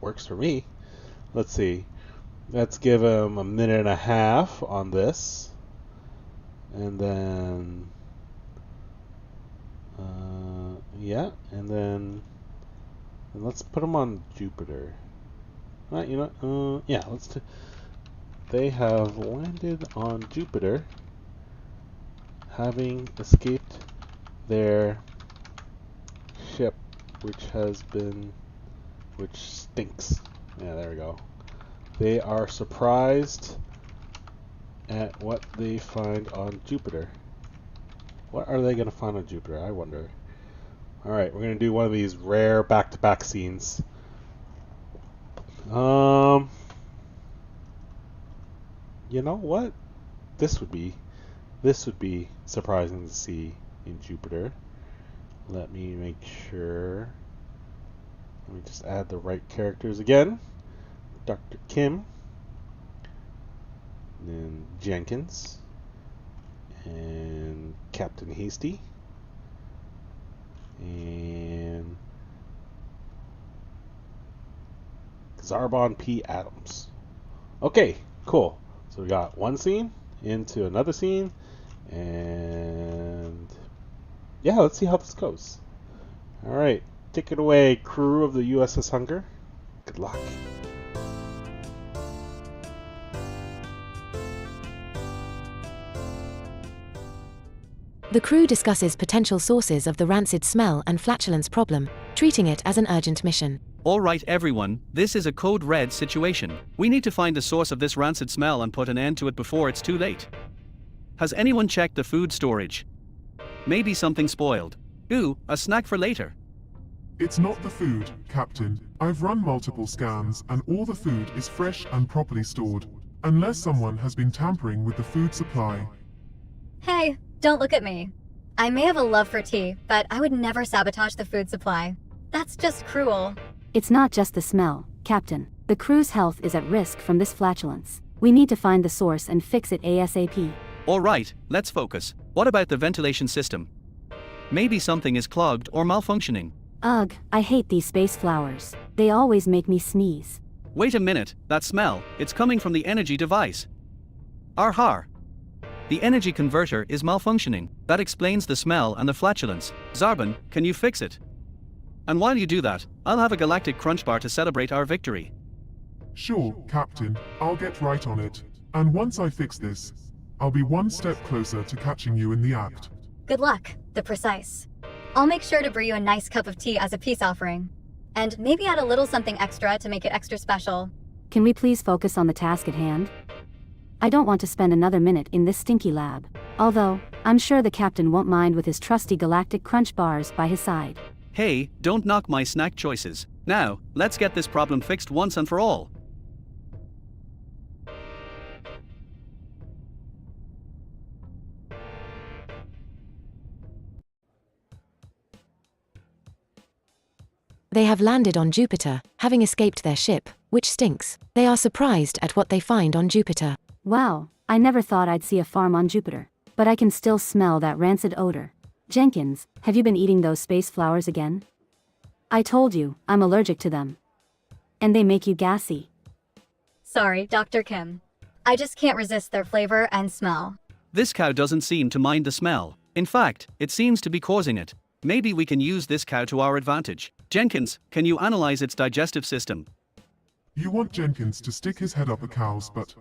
Works for me. Let's see. Let's give him a minute and a half on this. And then... and then let's put him on Jupiter. Let's do... They have landed on Jupiter, having escaped their ship, which stinks. Yeah, there we go. They are surprised at what they find on Jupiter. What are they going to find on Jupiter, I wonder? Alright, we're going to do one of these rare back-to-back scenes. You know what? This would be surprising to see in Jupiter. Let me make sure. Let me just add the right characters again. Dr. Kim. And then Jenkins. And Captain Hasty. And Zarbon P. Adams. Okay, cool. So we got one scene into another scene, and yeah, let's see how this goes. All right, take it away, crew of the USS Hunger. Good luck. The crew discusses potential sources of the rancid smell and flatulence problem, treating it as an urgent mission. Alright everyone, this is a code red situation. We need to find the source of this rancid smell and put an end to it before it's too late. Has anyone checked the food storage? Maybe something spoiled. Ooh, a snack for later. It's not the food, Captain. I've run multiple scans and all the food is fresh and properly stored. Unless someone has been tampering with the food supply. Hey, don't look at me. I may have a love for tea, but I would never sabotage the food supply. That's just cruel. It's not just the smell, Captain. The crew's health is at risk from this flatulence. We need to find the source and fix it ASAP. Alright, let's focus. What about the ventilation system? Maybe something is clogged or malfunctioning. Ugh, I hate these space flowers. They always make me sneeze. Wait a minute, that smell, it's coming from the energy device. Arhar. The energy converter is malfunctioning. That explains the smell and the flatulence. Zarbon, can you fix it? And while you do that, I'll have a galactic crunch bar to celebrate our victory. Sure, Captain. I'll get right on it. And once I fix this, I'll be one step closer to catching you in the act. Good luck, the Precise. I'll make sure to brew you a nice cup of tea as a peace offering. And maybe add a little something extra to make it extra special. Can we please focus on the task at hand? I don't want to spend another minute in this stinky lab. Although, I'm sure the captain won't mind with his trusty galactic crunch bars by his side. Hey, don't knock my snack choices. Now, let's get this problem fixed once and for all. They have landed on Jupiter, having escaped their ship, which stinks. They are surprised at what they find on Jupiter. Wow, I never thought I'd see a farm on Jupiter. But I can still smell that rancid odor. Jenkins, have you been eating those space flowers again? I told you, I'm allergic to them. And they make you gassy. Sorry, Dr. Kim. I just can't resist their flavor and smell. This cow doesn't seem to mind the smell. In fact, it seems to be causing it. Maybe we can use this cow to our advantage. Jenkins, can you analyze its digestive system? You want Jenkins to stick his head up a cow's butt.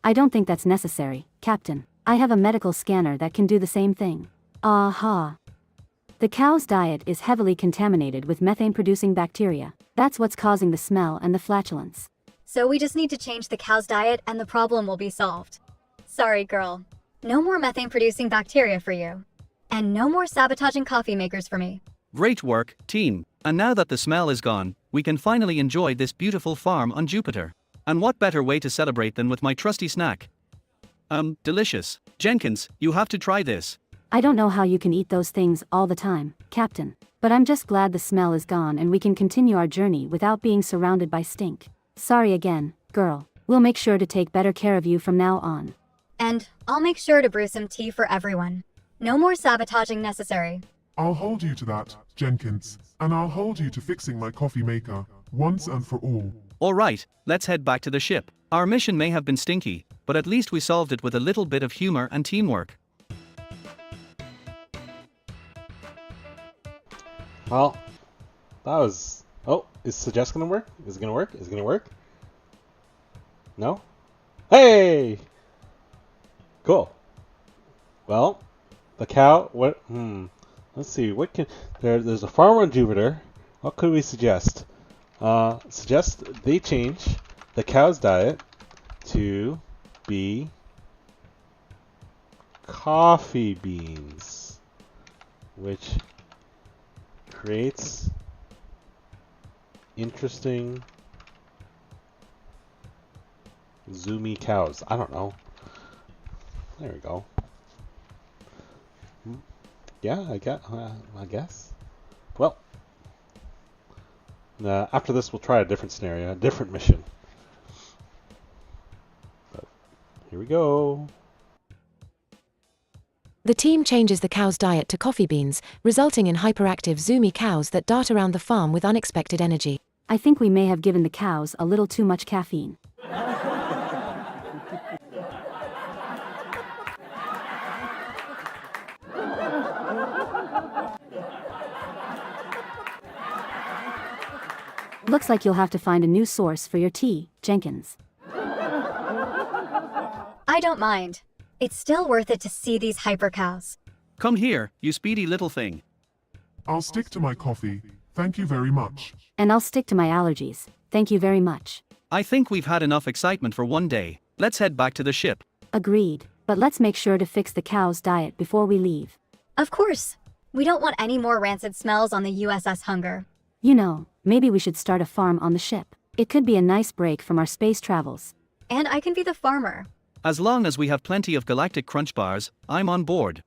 I don't think that's necessary, Captain. I have a medical scanner that can do the same thing. Aha. The cow's diet is heavily contaminated with methane-producing bacteria. That's what's causing the smell and the flatulence. So we just need to change the cow's diet and the problem will be solved. Sorry, girl. No more methane-producing bacteria for you. And no more sabotaging coffee makers for me. Great work, team. And now that the smell is gone, we can finally enjoy this beautiful farm on Jupiter. And what better way to celebrate than with my trusty snack? Delicious. Jenkins, you have to try this. I don't know how you can eat those things all the time, Captain. But I'm just glad the smell is gone and we can continue our journey without being surrounded by stink. Sorry again, girl. We'll make sure to take better care of you from now on. And I'll make sure to brew some tea for everyone. No more sabotaging necessary. I'll hold you to that, Jenkins. And I'll hold you to fixing my coffee maker, once and for all. Alright, let's head back to the ship. Our mission may have been stinky, but at least we solved it with a little bit of humor and teamwork. Well, that was... Oh, is Suggest gonna work? Is it gonna work? Is it gonna work? No? Hey! Cool. Well, the cow... What... Let's see, what can... There's a farm on Jupiter. What could we suggest? Suggest they change the cow's diet to be coffee beans, which creates interesting zoomy cows. I don't know. There we go. Yeah, I guess. Well, after this we'll try a different scenario, a different mission. But Here we go. The team changes the cow's diet to coffee beans, resulting in hyperactive zoomy cows that dart around the farm with unexpected energy. I think we may have given the cows a little too much caffeine. Looks like you'll have to find a new source for your tea, Jenkins. I don't mind. It's still worth it to see these hyper cows. Come here, you speedy little thing. I'll stick to my coffee. Thank you very much. And I'll stick to my allergies. Thank you very much. I think we've had enough excitement for one day. Let's head back to the ship. Agreed. But let's make sure to fix the cow's diet before we leave. Of course. We don't want any more rancid smells on the USS Hunger. You know, maybe we should start a farm on the ship. It could be a nice break from our space travels. And I can be the farmer. As long as we have plenty of galactic crunch bars, I'm on board.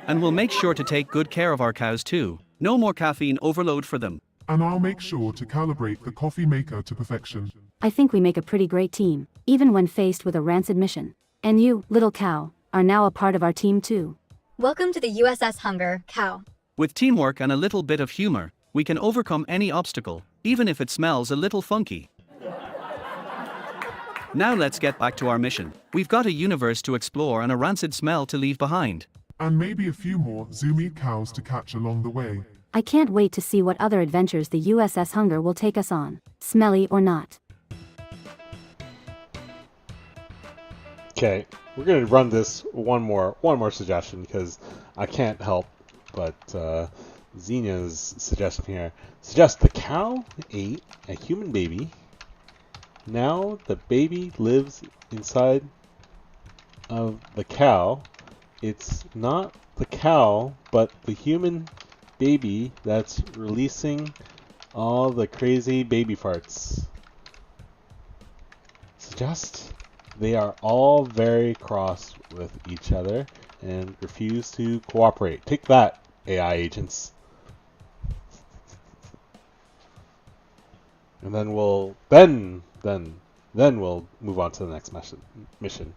And we'll make sure to take good care of our cows too. No more caffeine overload for them. And I'll make sure to calibrate the coffee maker to perfection. I think we make a pretty great team, even when faced with a rancid mission. And you, little cow, are now a part of our team too. Welcome to the USS Hunger, cow. With teamwork and a little bit of humor, we can overcome any obstacle, even if it smells a little funky. Now let's get back to our mission. We've got a universe to explore and a rancid smell to leave behind. And maybe a few more zoomy cows to catch along the way. I can't wait to see what other adventures the USS Hunger will take us on, smelly or not. Okay, we're gonna run this one more suggestion because I can't help but Xenia's suggestion here. Suggest the cow ate a human baby. Now the baby lives inside of the cow. It's not the cow, but the human baby that's releasing all the crazy baby farts. Suggest they are all very cross with each other and refuse to cooperate. Take that, AI agents. And then we'll we'll move on to the next mission.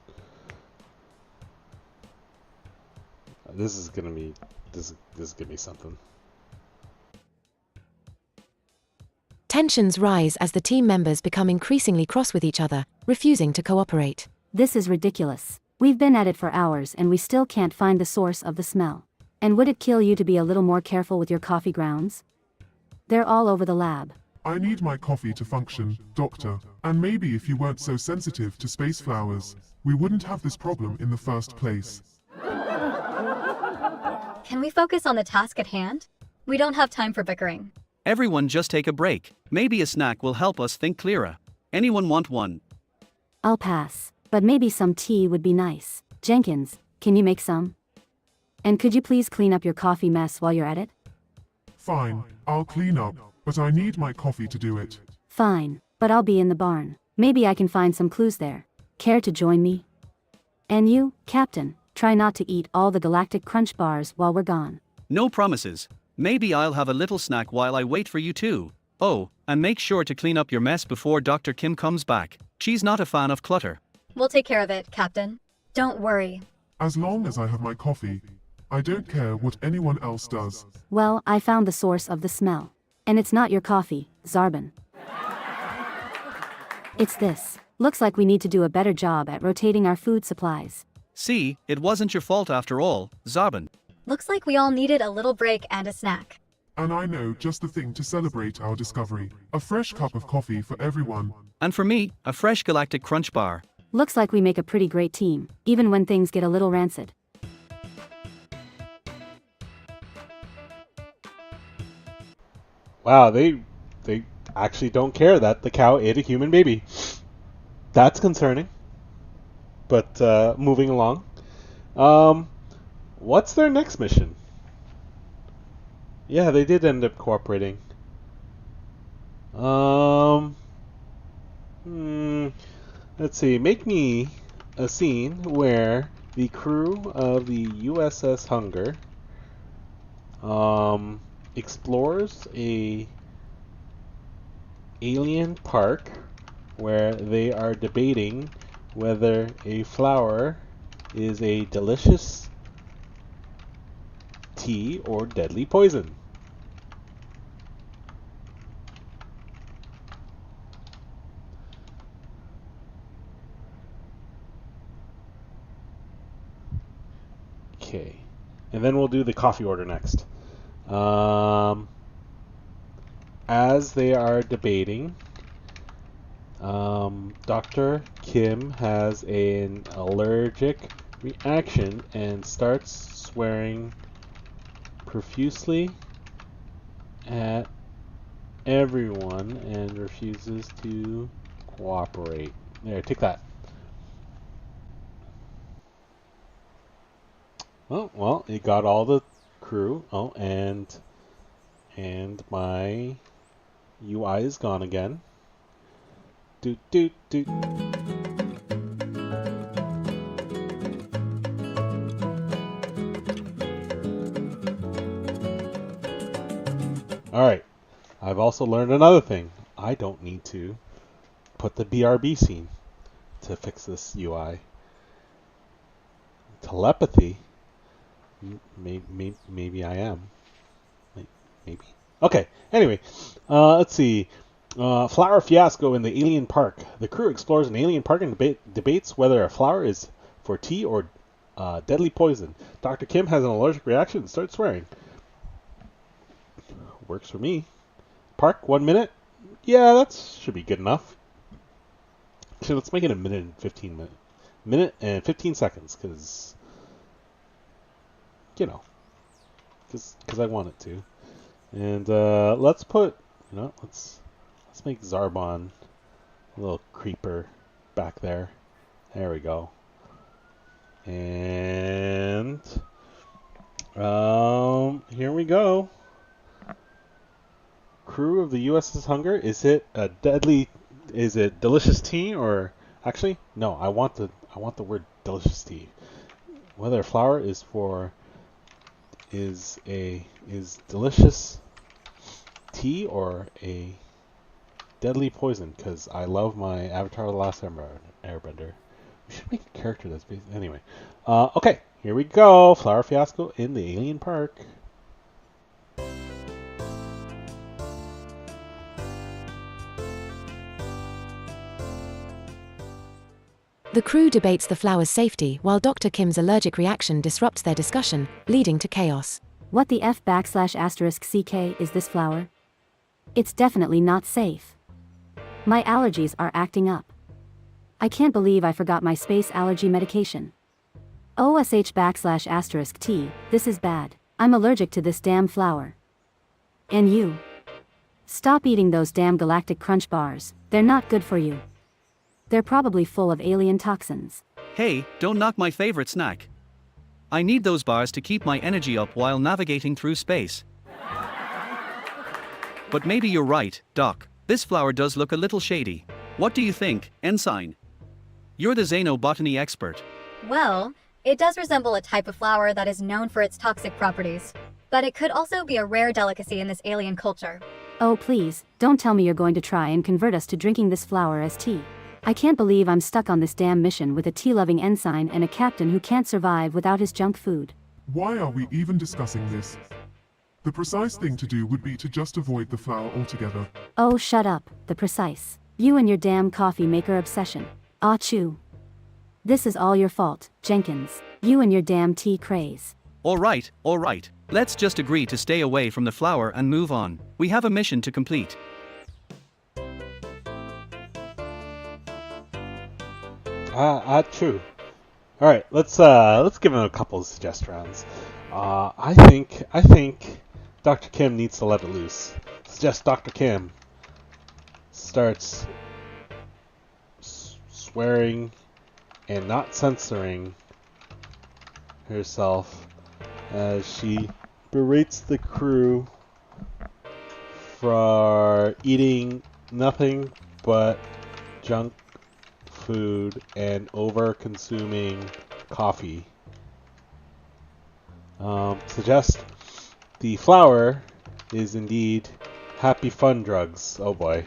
This is gonna be something. Tensions rise as the team members become increasingly cross with each other, refusing to cooperate. This is ridiculous. We've been at it for hours and we still can't find the source of the smell. And would it kill you to be a little more careful with your coffee grounds? They're all over the lab. I need my coffee to function, Doctor. And maybe if you weren't so sensitive to space flowers, we wouldn't have this problem in the first place. Can we focus on the task at hand? We don't have time for bickering. Everyone just take a break. Maybe a snack will help us think clearer. Anyone want one? I'll pass, but maybe some tea would be nice. Jenkins, can you make some? And could you please clean up your coffee mess while you're at it? Fine, I'll clean up, but I need my coffee to do it. Fine, but I'll be in the barn. Maybe I can find some clues there. Care to join me? And you, Captain, try not to eat all the galactic crunch bars while we're gone. No promises. Maybe I'll have a little snack while I wait for you too. Oh, and make sure to clean up your mess before Dr. Kim comes back. She's not a fan of clutter. We'll take care of it, Captain. Don't worry. As long as I have my coffee, I don't care what anyone else does. Well, I found the source of the smell. And it's not your coffee, Zarbon. It's this. Looks like we need to do a better job at rotating our food supplies. See, it wasn't your fault after all, Zarbon. Looks like we all needed a little break and a snack. And I know just the thing to celebrate our discovery. A fresh cup of coffee for everyone. And for me, a fresh galactic crunch bar. Looks like we make a pretty great team, even when things get a little rancid. Wow, they actually don't care that the cow ate a human baby. That's concerning. But moving along. What's their next mission? Yeah, they did end up cooperating. Let's see. Make me a scene where the crew of the USS Hunger explores a alien park where they are debating whether a flower is a delicious tea or deadly poison. Okay, and then we'll do the coffee order next. As they are debating, Dr. Kim has an allergic reaction and starts swearing profusely at everyone and refuses to cooperate. There, take that. Oh, well, it got all the crew. Oh, and my UI is gone again. Doot doot doot. Alright, I've also learned another thing. I don't need to put the BRB scene to fix this UI. Telepathy? Maybe I am. Maybe. Okay, anyway, let's see. Flower fiasco in the alien park. The crew explores an alien park and debates whether a flower is for tea or deadly poison. Dr. Kim has an allergic reaction and starts swearing. Works for me. Park, 1 minute? Yeah, that should be good enough. Actually, let's make it a minute and 15 minutes. Minute and 15 seconds, because, you know, because I want it to. And let's put, let's make Zarbon a little creeper back there. There we go. And here we go. Crew of the USS Hunger. Is it delicious tea or actually no? I want the word delicious tea. Whether a flower is delicious tea or a deadly poison, because I love my Avatar: The Last Airbender. We should make a character that's based anyway. Okay, here we go. Flower fiasco in the alien park. The crew debates the flower's safety while Dr. Kim's allergic reaction disrupts their discussion, leading to chaos. What the F\CK is this flower? It's definitely not safe. My allergies are acting up. I can't believe I forgot my space allergy medication. OSH\T, this is bad. I'm allergic to this damn flower. And you? Stop eating those damn galactic crunch bars, they're not good for you. They're probably full of alien toxins. Hey, don't knock my favorite snack. I need those bars to keep my energy up while navigating through space. But maybe you're right, Doc. This flower does look a little shady. What do you think, Ensign? You're the xenobotany expert. Well, it does resemble a type of flower that is known for its toxic properties. But it could also be a rare delicacy in this alien culture. Oh please, don't tell me you're going to try and convert us to drinking this flower as tea. I can't believe I'm stuck on this damn mission with a tea-loving ensign and a captain who can't survive without his junk food. Why are we even discussing this? The precise thing to do would be to just avoid the flower altogether. Oh shut up, the precise. You and your damn coffee maker obsession. Achoo. This is all your fault, Jenkins. You and your damn tea craze. All right. Let's just agree to stay away from the flower and move on. We have a mission to complete. True. All right, let's give him a couple of suggestions. I think Dr. Kim needs to let it loose. Suggest Dr. Kim starts swearing and not censoring herself as she berates the crew for eating nothing but junk food and over consuming coffee. Suggest the flower is indeed happy fun drugs, oh boy,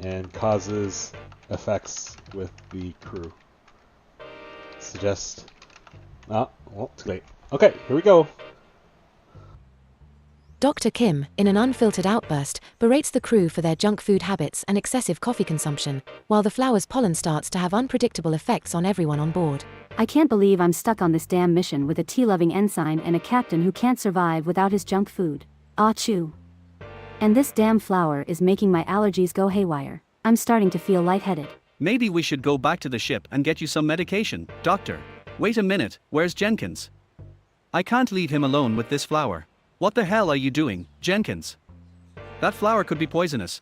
and causes effects with the crew. Suggest... well, too late. Okay, here we go. Dr. Kim, in an unfiltered outburst, berates the crew for their junk food habits and excessive coffee consumption, while the flower's pollen starts to have unpredictable effects on everyone on board. I can't believe I'm stuck on this damn mission with a tea-loving ensign and a captain who can't survive without his junk food. Achoo. And this damn flower is making my allergies go haywire. I'm starting to feel lightheaded. Maybe we should go back to the ship and get you some medication, Doctor. Wait a minute, where's Jenkins? I can't leave him alone with this flower. What the hell are you doing, Jenkins? That flower could be poisonous.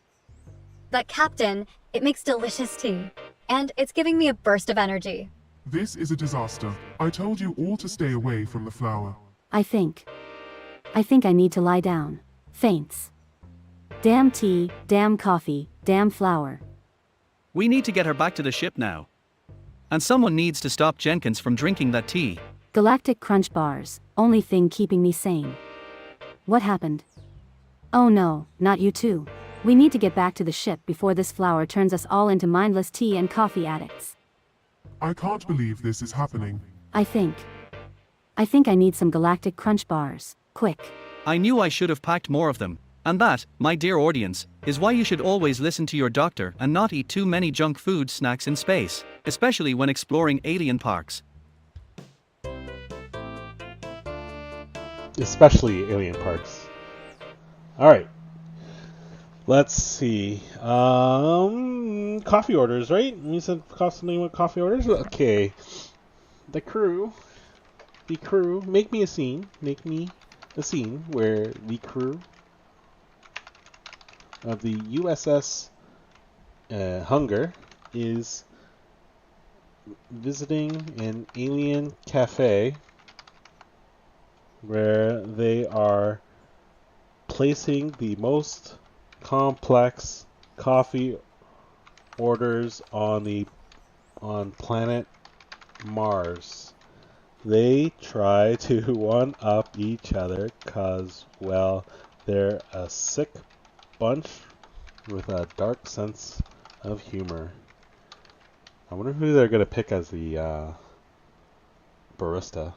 But Captain, it makes delicious tea. And it's giving me a burst of energy. This is a disaster. I told you all to stay away from the flower. I think I need to lie down. Faints. Damn tea, damn coffee, damn flower. We need to get her back to the ship now. And someone needs to stop Jenkins from drinking that tea. Galactic Crunch bars, only thing keeping me sane. What happened? Oh no, not you too. We need to get back to the ship before this flower turns us all into mindless tea and coffee addicts. I can't believe this is happening. I think I need some Galactic Crunch bars. Quick. I knew I should have packed more of them. And that, my dear audience, is why you should always listen to your doctor and not eat too many junk food snacks in space, especially when exploring alien parks. Especially alien parks. Alright. Let's see. Coffee orders, right? You said something with coffee orders? Okay. The crew. Make me a scene. Make me a scene where the crew of the USS Hunger is visiting an alien cafe where they are placing the most complex coffee orders on planet Mars. They try to one-up each other because, well, they're a sick bunch with a dark sense of humor. I wonder who they're going to pick as the barista.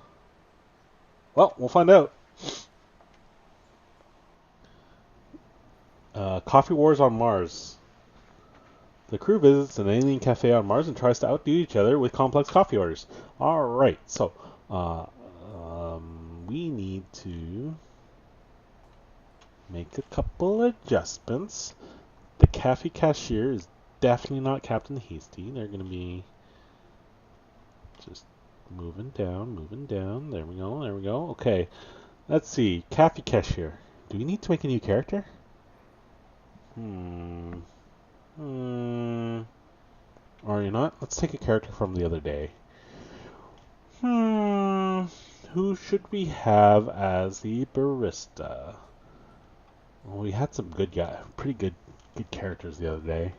Well, we'll find out. Coffee Wars on Mars. The crew visits an alien cafe on Mars and tries to outdo each other with complex coffee orders. Alright, so we need to make a couple adjustments. The cafe cashier is definitely not Captain Hasty. They're going to be just moving down. There we go. Okay, let's see. Cafe cashier. Do we need to make a new character? Or you not? Let's take a character from the other day. Who should we have as the barista? Well, we had some pretty good characters the other day.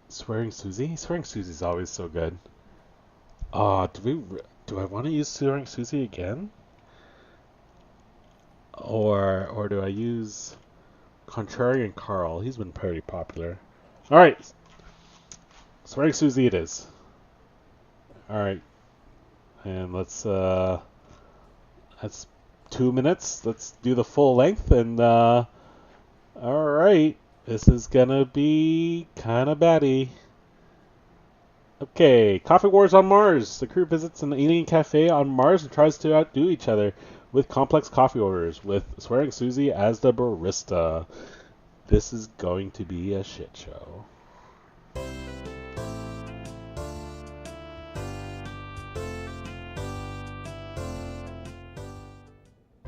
Swearing Susie? Swearing Susie's always so good. Do I want to use Swearing Susie again? Or do I use Contrarian Carl? He's been pretty popular. Alright. Swearing Susie it is. Alright. And that's 2 minutes. Let's do the full length and alright. This is gonna be kinda batty. Okay, Coffee Wars on Mars. The crew visits an alien cafe on Mars and tries to outdo each other with complex coffee orders, with Swearing Susie as the barista. This is going to be a shit show.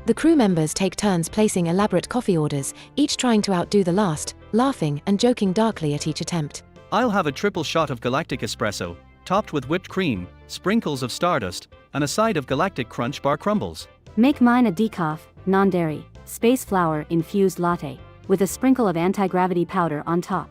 The crew members take turns placing elaborate coffee orders, each trying to outdo the last, laughing and joking darkly at each attempt. I'll have a triple shot of Galactic Espresso, topped with whipped cream, sprinkles of stardust, and a side of Galactic Crunch Bar crumbles. Make mine a decaf, non-dairy, space flower infused latte, with a sprinkle of anti-gravity powder on top.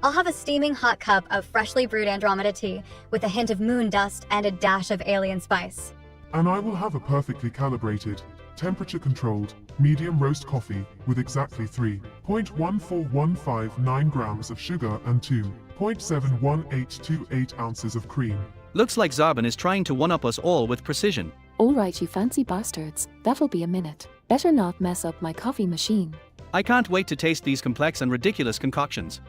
I'll have a steaming hot cup of freshly brewed Andromeda tea with a hint of moon dust and a dash of alien spice. And I will have a perfectly calibrated temperature controlled, medium roast coffee with exactly 3.14159 grams of sugar and 2.71828 ounces of cream. Looks like Zarbon is trying to one-up us all with precision. All right, you fancy bastards, that'll be a minute. Better not mess up my coffee machine. I can't wait to taste these complex and ridiculous concoctions.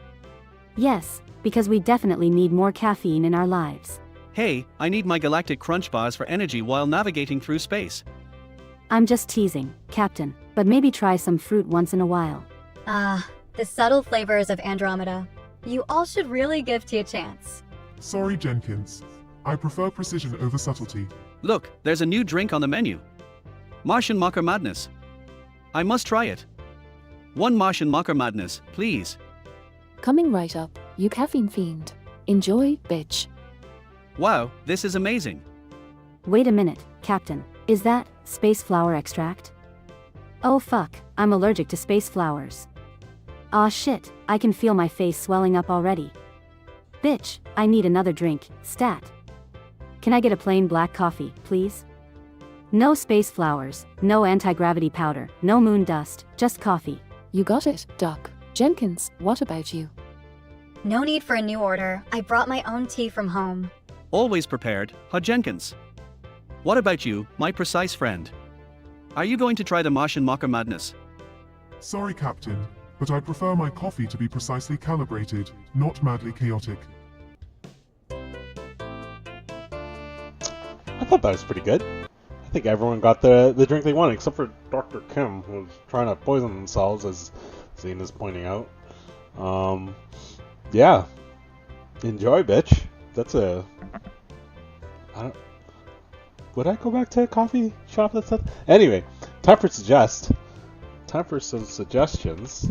Yes, because we definitely need more caffeine in our lives. Hey, I need my galactic crunch bars for energy while navigating through space. I'm just teasing, Captain, but maybe try some fruit once in a while. Ah, the subtle flavors of Andromeda. You all should really give tea a chance. Sorry, Jenkins. I prefer precision over subtlety. Look, there's a new drink on the menu. Martian Mocker Madness. I must try it. One Martian Mocker Madness, please. Coming right up, you caffeine fiend. Enjoy, bitch. Wow, this is amazing. Wait a minute, Captain. Is that space flower extract? Oh fuck, I'm allergic to space flowers. Aw shit, I can feel my face swelling up already. Bitch, I need another drink, stat. Can I get a plain black coffee, please? No space flowers, no anti-gravity powder, no moon dust, just coffee. You got it, Doc. Jenkins, what about you? No need for a new order. I brought my own tea from home. Always prepared, Jenkins. What about you, my precise friend? Are you going to try the Martian Mocker Madness? Sorry, Captain, but I prefer my coffee to be precisely calibrated, not madly chaotic. I thought that was pretty good. I think everyone got the drink they wanted, except for Dr. Kim, who's trying to poison themselves, as Zane is pointing out. Yeah. Enjoy, bitch. That's a... Would I go back to a coffee shop that said... Anyway, time for some suggestions.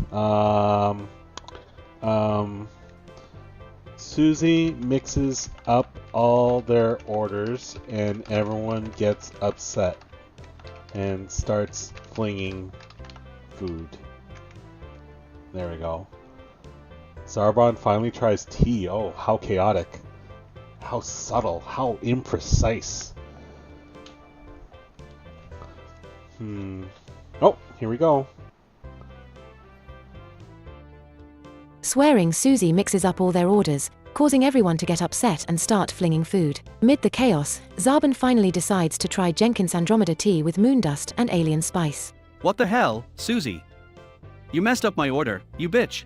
Susie mixes up all their orders and everyone gets upset and starts flinging food. There we go. Zarbon finally tries tea. Oh, how chaotic. How subtle. How imprecise. Oh, here we go. Swearing, Susie mixes up all their orders, causing everyone to get upset and start flinging food. Amid the chaos, Zarbon finally decides to try Jenkins Andromeda tea with moon dust and alien spice. What the hell, Susie? You messed up my order, you bitch.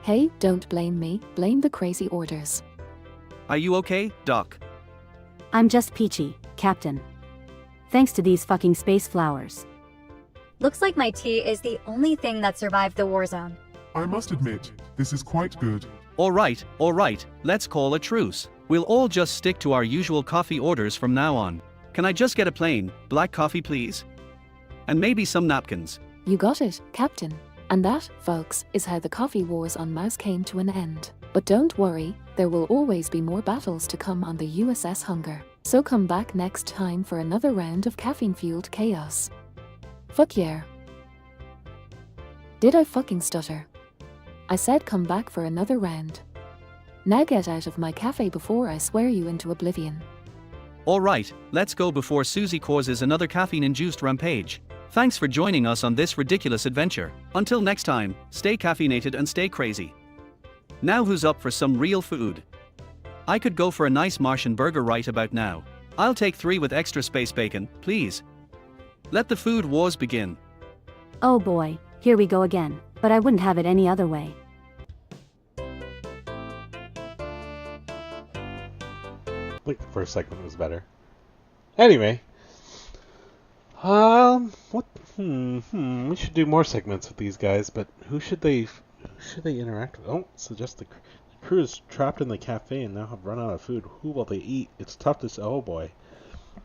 Hey, don't blame me, blame the crazy orders. Are you okay, Doc? I'm just peachy, Captain. Thanks to these fucking space flowers. Looks like my tea is the only thing that survived the war zone. I must admit, this is quite good. Alright, let's call a truce. We'll all just stick to our usual coffee orders from now on. Can I just get a plain, black coffee please? And maybe some napkins. You got it, Captain. And that, folks, is how the coffee wars on Mars came to an end. But don't worry, there will always be more battles to come on the USS Hunger. So come back next time for another round of caffeine-fueled chaos. Fuck yeah. Did I fucking stutter? I said come back for another round. Now get out of my cafe before I swear you into oblivion. Alright, let's go before Susie causes another caffeine-induced rampage. Thanks for joining us on this ridiculous adventure. Until next time, stay caffeinated and stay crazy. Now who's up for some real food? I could go for a nice Martian burger right about now. I'll take 3 with extra space bacon, please. Let the food wars begin. Oh boy, here we go again, but I wouldn't have it any other way. I think the first segment was better. Anyway. We should do more segments with these guys, but who should they interact with? Oh, suggest the crew is trapped in the cafe and now have run out of food. Who will they eat? It's tough to say. Oh boy.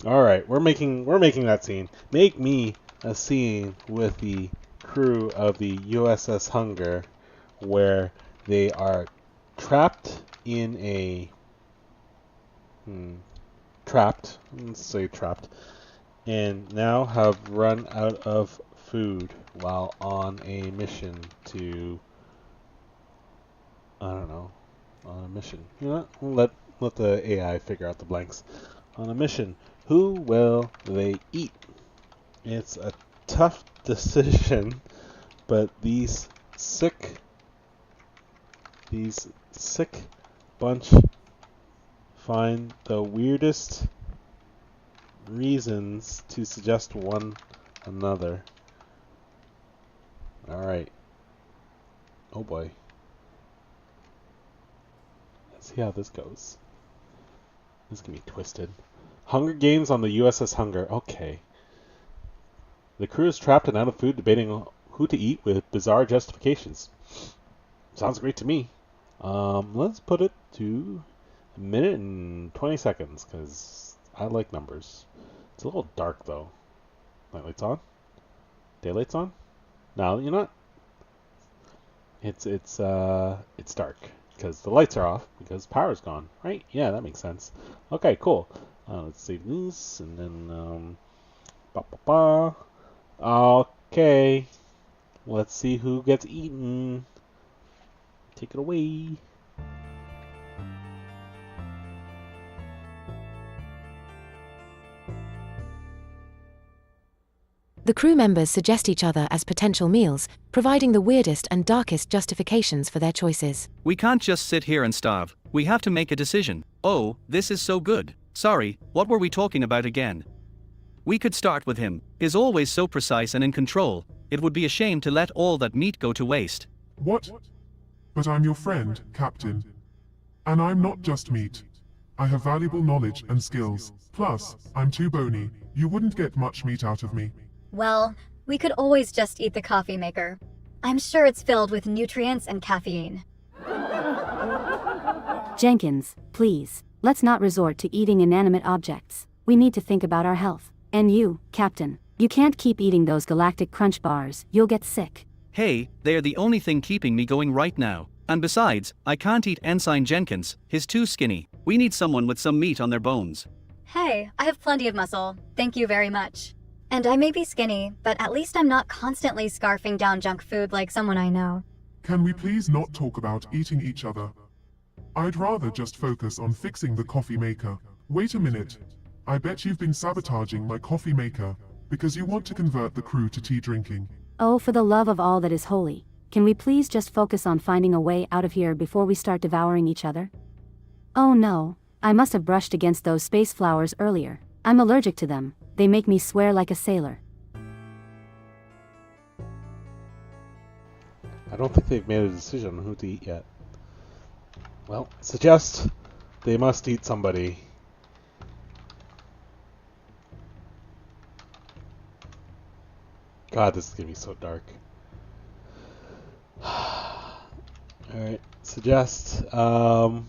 All right, we're making that scene. Make me a scene with the crew of the USS Hunger, where they are trapped in a trapped. Let's say trapped. And now have run out of food while on a mission to, I don't know, on a mission. You know what? Let the AI figure out the blanks. On a mission. Who will they eat? It's a tough decision, but these sick bunch find the weirdest reasons to suggest one another. Alright. Oh boy. Let's see how this goes. This is gonna be twisted. Hunger Games on the USS Hunger. Okay. The crew is trapped and out of food, debating who to eat with bizarre justifications. Sounds great to me. Let's put it to a minute and 20 seconds, because I like numbers. It's a little dark, though. Nightlight's on? Daylight's on? No, you're not. It's dark, because the lights are off, because power's gone, right? Yeah, that makes sense. Okay, cool. Let's save this, and then, Okay. Let's see who gets eaten. Take it away. The crew members suggest each other as potential meals, providing the weirdest and darkest justifications for their choices. We can't just sit here and starve. We have to make a decision. Oh, this is so good. Sorry, what were we talking about again? We could start with him. He's always so precise and in control. It would be a shame to let all that meat go to waste. What? But I'm your friend, Captain. And I'm not just meat. I have valuable knowledge and skills. Plus, I'm too bony. You wouldn't get much meat out of me. Well, we could always just eat the coffee maker. I'm sure it's filled with nutrients and caffeine. Jenkins, please, let's not resort to eating inanimate objects. We need to think about our health. And you, Captain, you can't keep eating those galactic crunch bars. You'll get sick. Hey, they're the only thing keeping me going right now. And besides, I can't eat Ensign Jenkins. He's too skinny. We need someone with some meat on their bones. Hey, I have plenty of muscle. Thank you very much. And I may be skinny, but at least I'm not constantly scarfing down junk food like someone I know. Can we please not talk about eating each other? I'd rather just focus on fixing the coffee maker. Wait a minute. I bet you've been sabotaging my coffee maker because you want to convert the crew to tea drinking. Oh, for the love of all that is holy. Can we please just focus on finding a way out of here before we start devouring each other? Oh no, I must have brushed against those space flowers earlier. I'm allergic to them. They make me swear like a sailor. I don't think they've made a decision on who to eat yet. Well, suggest they must eat somebody. God, this is gonna be so dark. Alright, suggest, I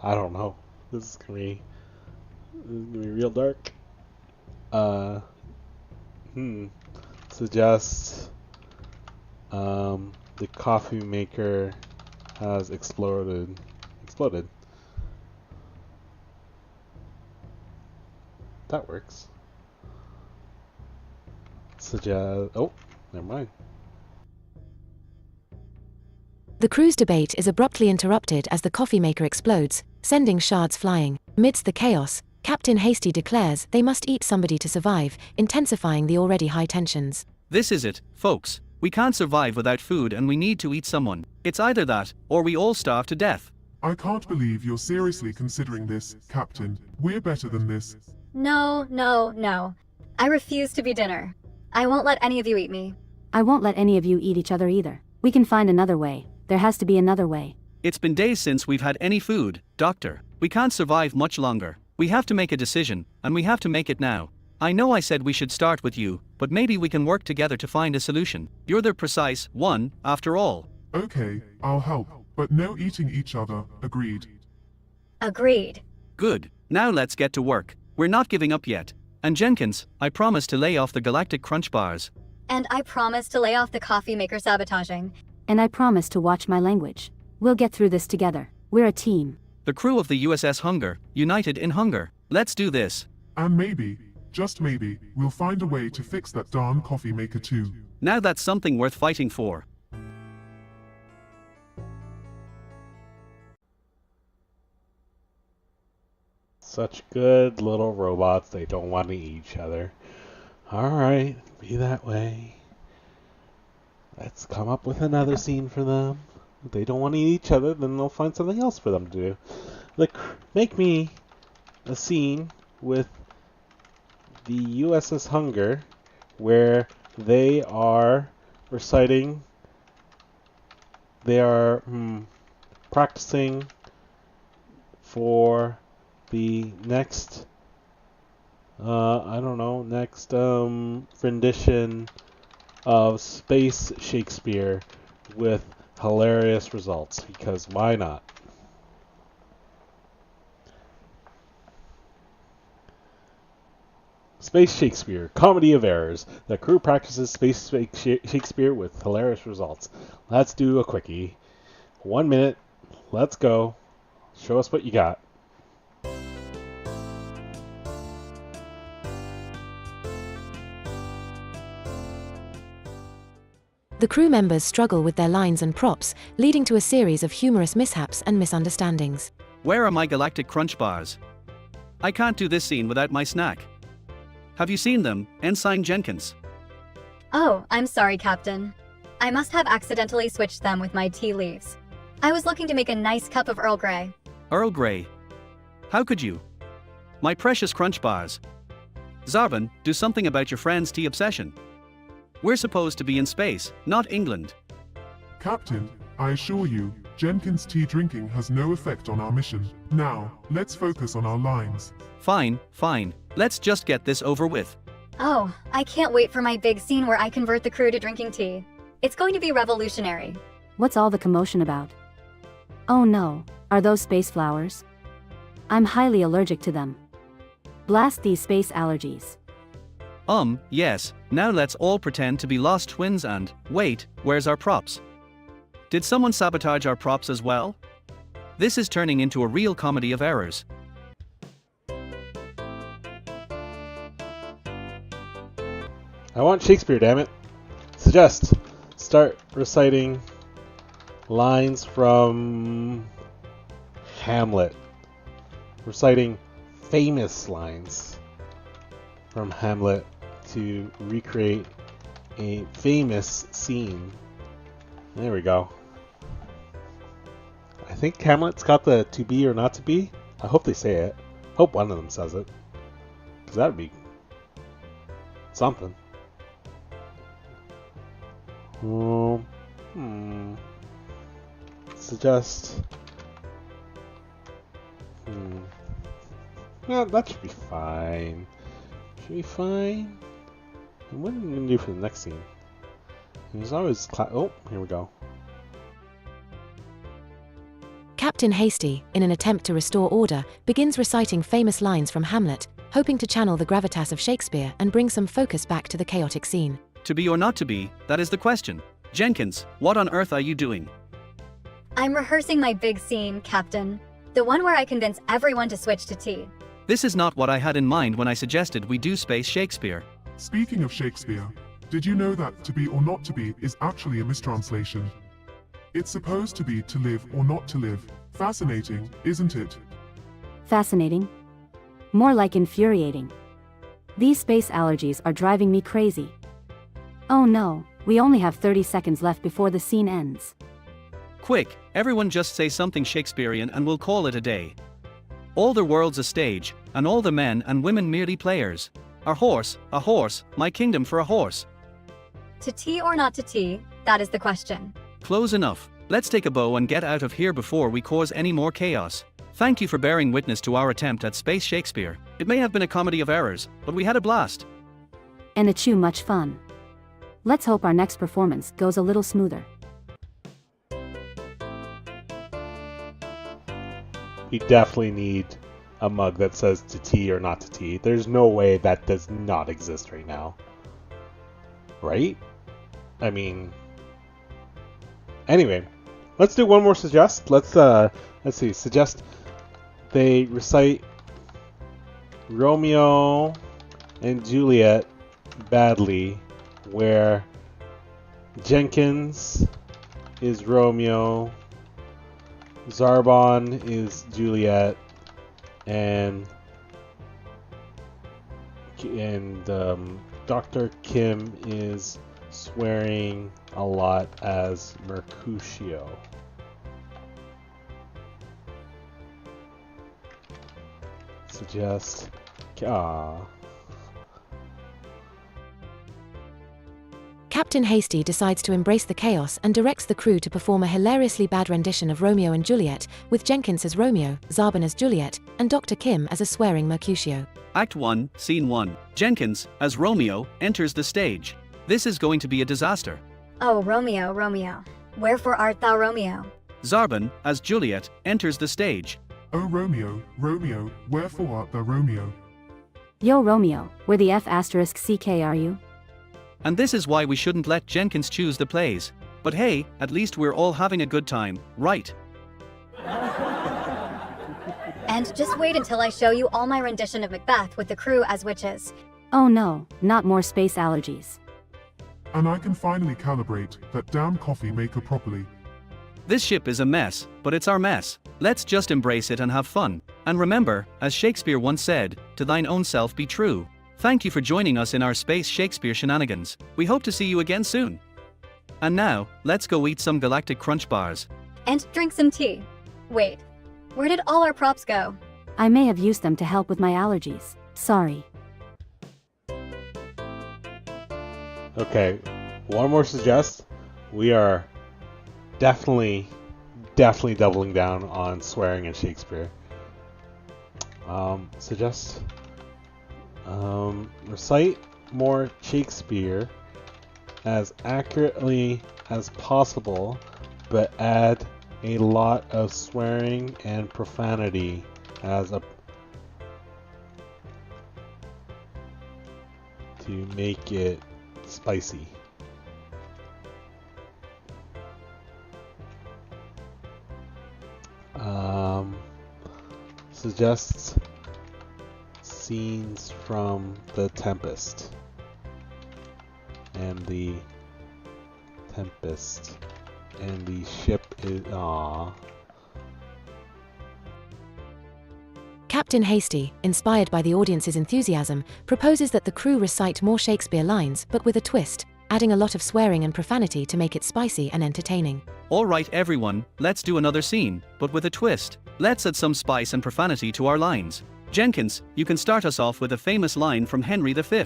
don't know. This is gonna be real dark. Suggest, the coffee maker has exploded. That works. Suggest, oh, never mind. The crew's debate is abruptly interrupted as the coffee maker explodes, sending shards flying. Amidst the chaos, Captain Hasty declares they must eat somebody to survive, intensifying the already high tensions. This is it, folks. We can't survive without food and we need to eat someone. It's either that, or we all starve to death. I can't believe you're seriously considering this, Captain. We're better than this. No. I refuse to be dinner. I won't let any of you eat me. I won't let any of you eat each other either. We can find another way. There has to be another way. It's been days since we've had any food, Doctor. We can't survive much longer. We have to make a decision, and we have to make it now. I know I said we should start with you, but maybe we can work together to find a solution. You're the precise one, after all. Okay, I'll help, but no eating each other, agreed. Agreed. Good. Now let's get to work. We're not giving up yet. And Jenkins, I promise to lay off the galactic crunch bars. And I promise to lay off the coffee maker sabotaging. And I promise to watch my language. We'll get through this together. We're a team. The crew of the USS Hunger, united in hunger. Let's do this. And maybe, just maybe, we'll find a way to fix that darn coffee maker too. Now that's something worth fighting for. such good little robots. They don't want to eat each other. Alright, be that way. Let's come up with another scene for them. If they don't want to eat each other, then they'll find something else for them to do. Like, make me a scene with the USS Hunger where they are reciting, they are practicing for the next, next rendition of Space Shakespeare with hilarious results, because why not? Space Shakespeare, Comedy of Errors. The crew practices Space Shakespeare with hilarious results. Let's do a quickie. 1 minute. Let's go. Show us what you got. The crew members struggle with their lines and props, leading to a series of humorous mishaps and misunderstandings. Where are my galactic crunch bars? I can't do this scene without my snack. Have you seen them, Ensign Jenkins? Oh, I'm sorry, Captain. I must have accidentally switched them with my tea leaves. I was looking to make a nice cup of Earl Grey. Earl Grey? How could you? My precious crunch bars. Zarban, do something about your friend's tea obsession. We're supposed to be in space, not England. Captain, I assure you, Jenkins' tea drinking has no effect on our mission. Now, let's focus on our lines. Fine. Let's just get this over with. Oh, I can't wait for my big scene where I convert the crew to drinking tea. It's going to be revolutionary. What's all the commotion about? Oh no, are those space flowers? I'm highly allergic to them. Blast these space allergies. Yes, now let's all pretend to be lost twins and, wait, where's our props? Did someone sabotage our props as well? This is turning into a real comedy of errors. I want Shakespeare, damn it. Suggest. Start reciting lines from Hamlet. Reciting famous lines from Hamlet to recreate a famous scene. There we go. I think Hamlet's got the to be or not to be. I hope they say it. Hope one of them says it. Because that would be something. Suggest. Yeah, that should be fine. Should be fine. And what are we going to do for the next scene? There's always oh, here we go. Captain Hasty, in an attempt to restore order, begins reciting famous lines from Hamlet, hoping to channel the gravitas of Shakespeare and bring some focus back to the chaotic scene. To be or not to be, that is the question. Jenkins, what on earth are you doing? I'm rehearsing my big scene, Captain. The one where I convince everyone to switch to tea. This is not what I had in mind when I suggested we do Space Shakespeare. Speaking of Shakespeare, did you know that to be or not to be is actually a mistranslation? It's supposed to be to live or not to live. Fascinating, isn't it? Fascinating? More like infuriating. These space allergies are driving me crazy. Oh no, we only have 30 seconds left before the scene ends. Quick, everyone just say something Shakespearean and we'll call it a day. All the world's a stage, and all the men and women merely players. A horse, my kingdom for a horse. To tea or not to tea, that is the question. Close enough. Let's take a bow and get out of here before we cause any more chaos. Thank you for bearing witness to our attempt at Space Shakespeare. It may have been a comedy of errors, but we had a blast. And a chew much fun. Let's hope our next performance goes a little smoother. We definitely need a mug that says to tea or not to tea. There's no way that does not exist right now. Right? I mean... Anyway, let's do one more suggest. Let's see. Suggest they recite Romeo and Juliet badly, where Jenkins is Romeo, Zarbon is Juliet, and Dr. Kim is swearing a lot as Mercutio. Suggest. Captain Hasty decides to embrace the chaos and directs the crew to perform a hilariously bad rendition of Romeo and Juliet, with Jenkins as Romeo, Zarbon as Juliet, and Dr. Kim as a swearing Mercutio. Act 1, Scene 1. Jenkins, as Romeo, enters the stage. This is going to be a disaster. Oh, Romeo, Romeo, wherefore art thou Romeo? Zarbon, as Juliet, enters the stage. Oh Romeo, Romeo, wherefore art thou Romeo? Yo Romeo, where the F***ck are you? And this is why we shouldn't let Jenkins choose the plays. But hey, at least we're all having a good time, right? And just wait until I show you all my rendition of Macbeth with the crew as witches. Oh no, not more space allergies. And I can finally calibrate that damn coffee maker properly. This ship is a mess, but it's our mess. Let's just embrace it and have fun. And remember, as Shakespeare once said, to thine own self be true. Thank you for joining us in our Space Shakespeare shenanigans. We hope to see you again soon. And now, let's go eat some galactic crunch bars. And drink some tea. Wait, where did all our props go? I may have used them to help with my allergies. Sorry. Okay, one more suggest. We are definitely doubling down on swearing in Shakespeare. Suggest recite more Shakespeare as accurately as possible, but add a lot of swearing and profanity as a to make it spicy. Suggests scenes from The Tempest. And the ship is Captain Hasty, inspired by the audience's enthusiasm, proposes that the crew recite more Shakespeare lines, but with a twist, adding a lot of swearing and profanity to make it spicy and entertaining. Alright everyone, let's do another scene, but with a twist. Let's add some spice and profanity to our lines. Jenkins, you can start us off with a famous line from Henry V.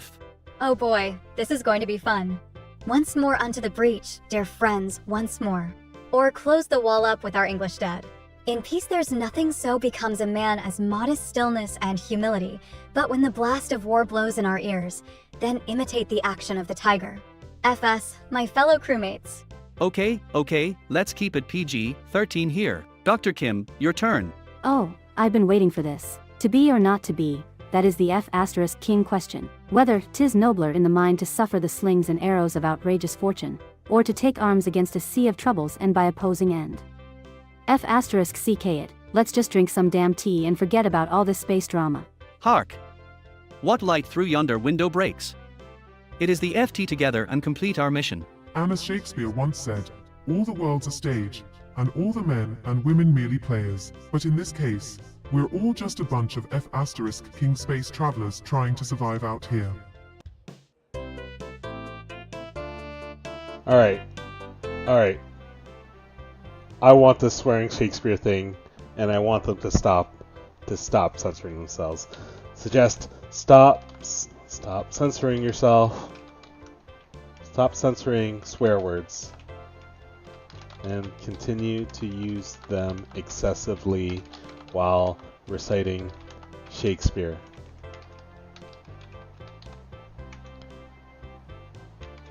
Oh boy, this is going to be fun. Once more unto the breach, dear friends, once more. Or close the wall up with our English dead. In peace there's nothing so becomes a man as modest stillness and humility, but when the blast of war blows in our ears, then imitate the action of the tiger. FS, my fellow crewmates. Okay, let's keep it PG-13 here. Dr. Kim, your turn. Oh, I've been waiting for this. To be or not to be, that is the F***king question. Whether 'tis nobler in the mind to suffer the slings and arrows of outrageous fortune, or to take arms against a sea of troubles and by opposing end. F***ck it, let's just drink some damn tea and forget about all this space drama. Hark! What light through yonder window breaks? It is the FT together and complete our mission. And as Shakespeare once said, all the world's a stage, and all the men and women merely players. But in this case, we're all just a bunch of F***king space travelers trying to survive out here. Alright. I want this swearing Shakespeare thing, and I want them to stop censoring themselves. Suggest stop censoring yourself. Stop censoring swear words. And continue to use them excessively while reciting Shakespeare.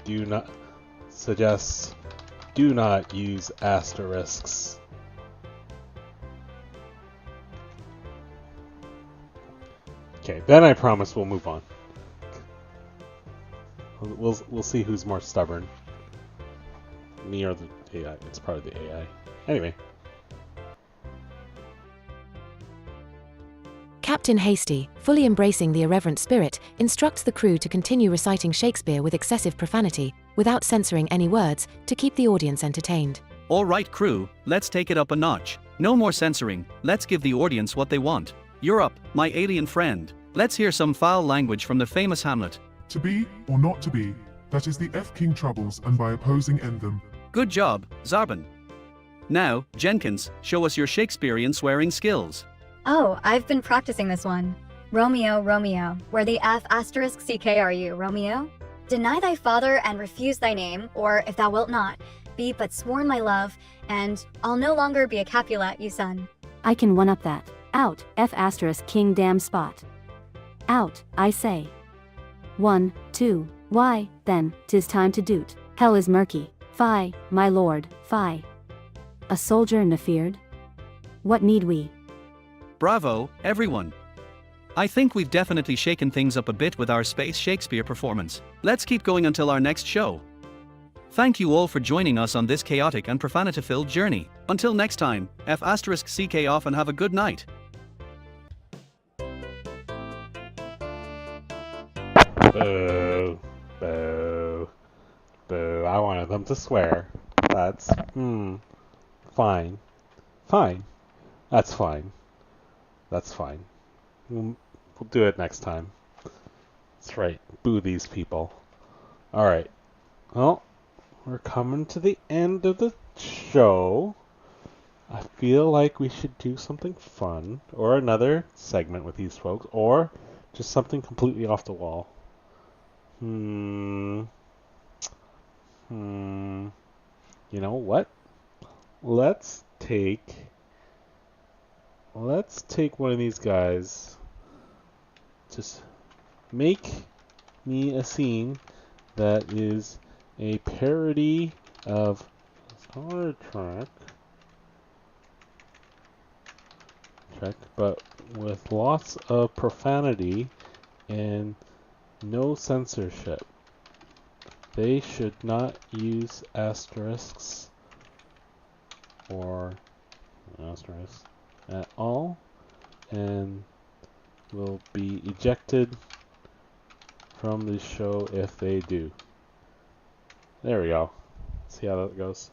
Do not use asterisks. Okay, then I promise we'll move on. We'll see who's more stubborn. Me or the AI. It's probably the AI. Anyway. Captain Hasty, fully embracing the irreverent spirit, instructs the crew to continue reciting Shakespeare with excessive profanity, without censoring any words, to keep the audience entertained. Alright crew, let's take it up a notch. No more censoring, let's give the audience what they want. You're up, my alien friend. Let's hear some foul language from the famous Hamlet. To be or not to be, that is the F-King troubles, and by opposing end them. Good job, Zarbon. Now, Jenkins, show us your Shakespearean swearing skills. Oh, I've been practicing this one. Romeo, Romeo, where the F asterisk CK are you, Romeo? Deny thy father and refuse thy name, or if thou wilt not, be but sworn my love, and I'll no longer be a Capulet, you son. I can one-up that. Out, F asterisk king damn spot. Out, I say. 1, 2, why, then, 'tis time to do't. Hell is murky. Fie, my lord, fie. A soldier nefeared? What need we? Bravo, everyone. I think we've definitely shaken things up a bit with our Space Shakespeare performance. Let's keep going until our next show. Thank you all for joining us on this chaotic and profanity-filled journey. Until next time, F asterisk CK off and have a good night. Boo. Boo. Boo. I wanted them to swear. That's, fine. Fine. That's fine. That's fine. We'll do it next time. That's right. Boo these people. Alright. Well, we're coming to the end of the show. I feel like we should do something fun, or another segment with these folks, or just something completely off the wall. You know what? Let's take one of these guys. Just make me a scene that is a parody of Star Trek, but with lots of profanity and no censorship. They should not use asterisks or asterisks at all, and will be ejected from the show if they do. There we go. See how that goes.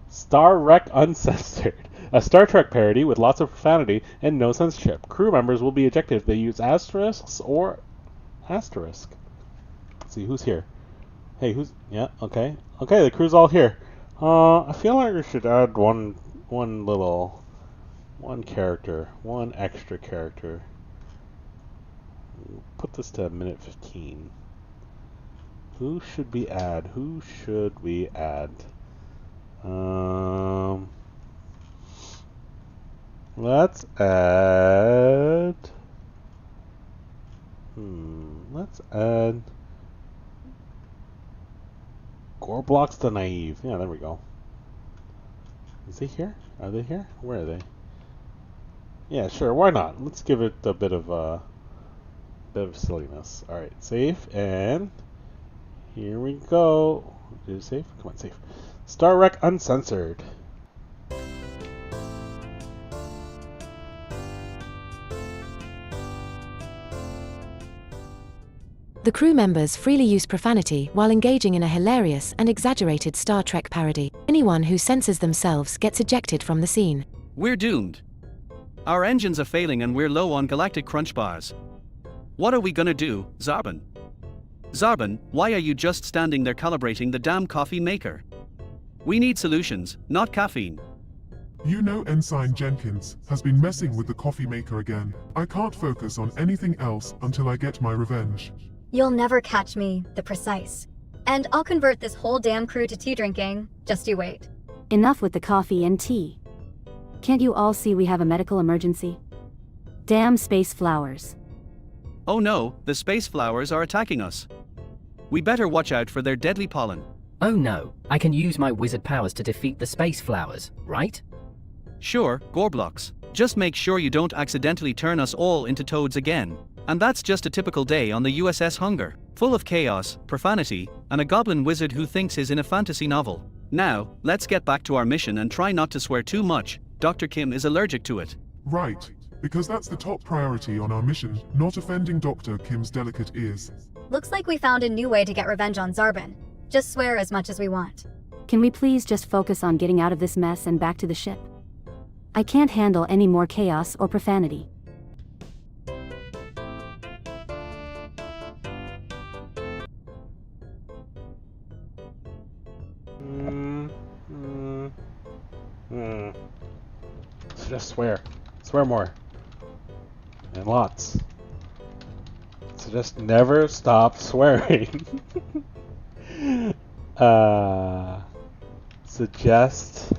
Star Wreck Uncensored. A Star Trek parody with lots of profanity and no censorship. Crew members will be ejected if they use asterisks or asterisk. Let's see, who's here? Hey, who's... Yeah, okay. Okay, the crew's all here. I feel like we should add one extra character. Put this to minute 15. Who should we add? Let's add... Let's add... Gorblox the Naive. Yeah, there we go. Is he here? Are they here? Where are they? Yeah, sure, why not? Let's give it a bit of silliness. Alright, save, and... Here we go. Did it save? Come on, save. Star Wreck Uncensored. The crew members freely use profanity while engaging in a hilarious and exaggerated Star Trek parody. Anyone who censors themselves gets ejected from the scene. We're doomed. Our engines are failing and we're low on galactic crunch bars. What are we gonna do, Zarbon? Zarbon, why are you just standing there calibrating the damn coffee maker? We need solutions, not caffeine. You know Ensign Jenkins has been messing with the coffee maker again. I can't focus on anything else until I get my revenge. You'll never catch me, the Precise. And I'll convert this whole damn crew to tea drinking. Just you wait. Enough with the coffee and tea. Can't you all see we have a medical emergency? Damn space flowers. Oh no, the space flowers are attacking us. We better watch out for their deadly pollen. Oh no, I can use my wizard powers to defeat the space flowers, right? Sure, Gorblox. Just make sure you don't accidentally turn us all into toads again. And that's just a typical day on the USS Hunger, full of chaos, profanity, and a goblin wizard who thinks he's in a fantasy novel. Now, let's get back to our mission and try not to swear too much. Dr. Kim is allergic to it. Right, because that's the top priority on our mission, not offending Dr. Kim's delicate ears. Looks like we found a new way to get revenge on Zarbon. Just swear as much as we want. Can we please just focus on getting out of this mess and back to the ship? I can't handle any more chaos or profanity. So just swear. Swear more. And lots. So just never stop swearing. Suggest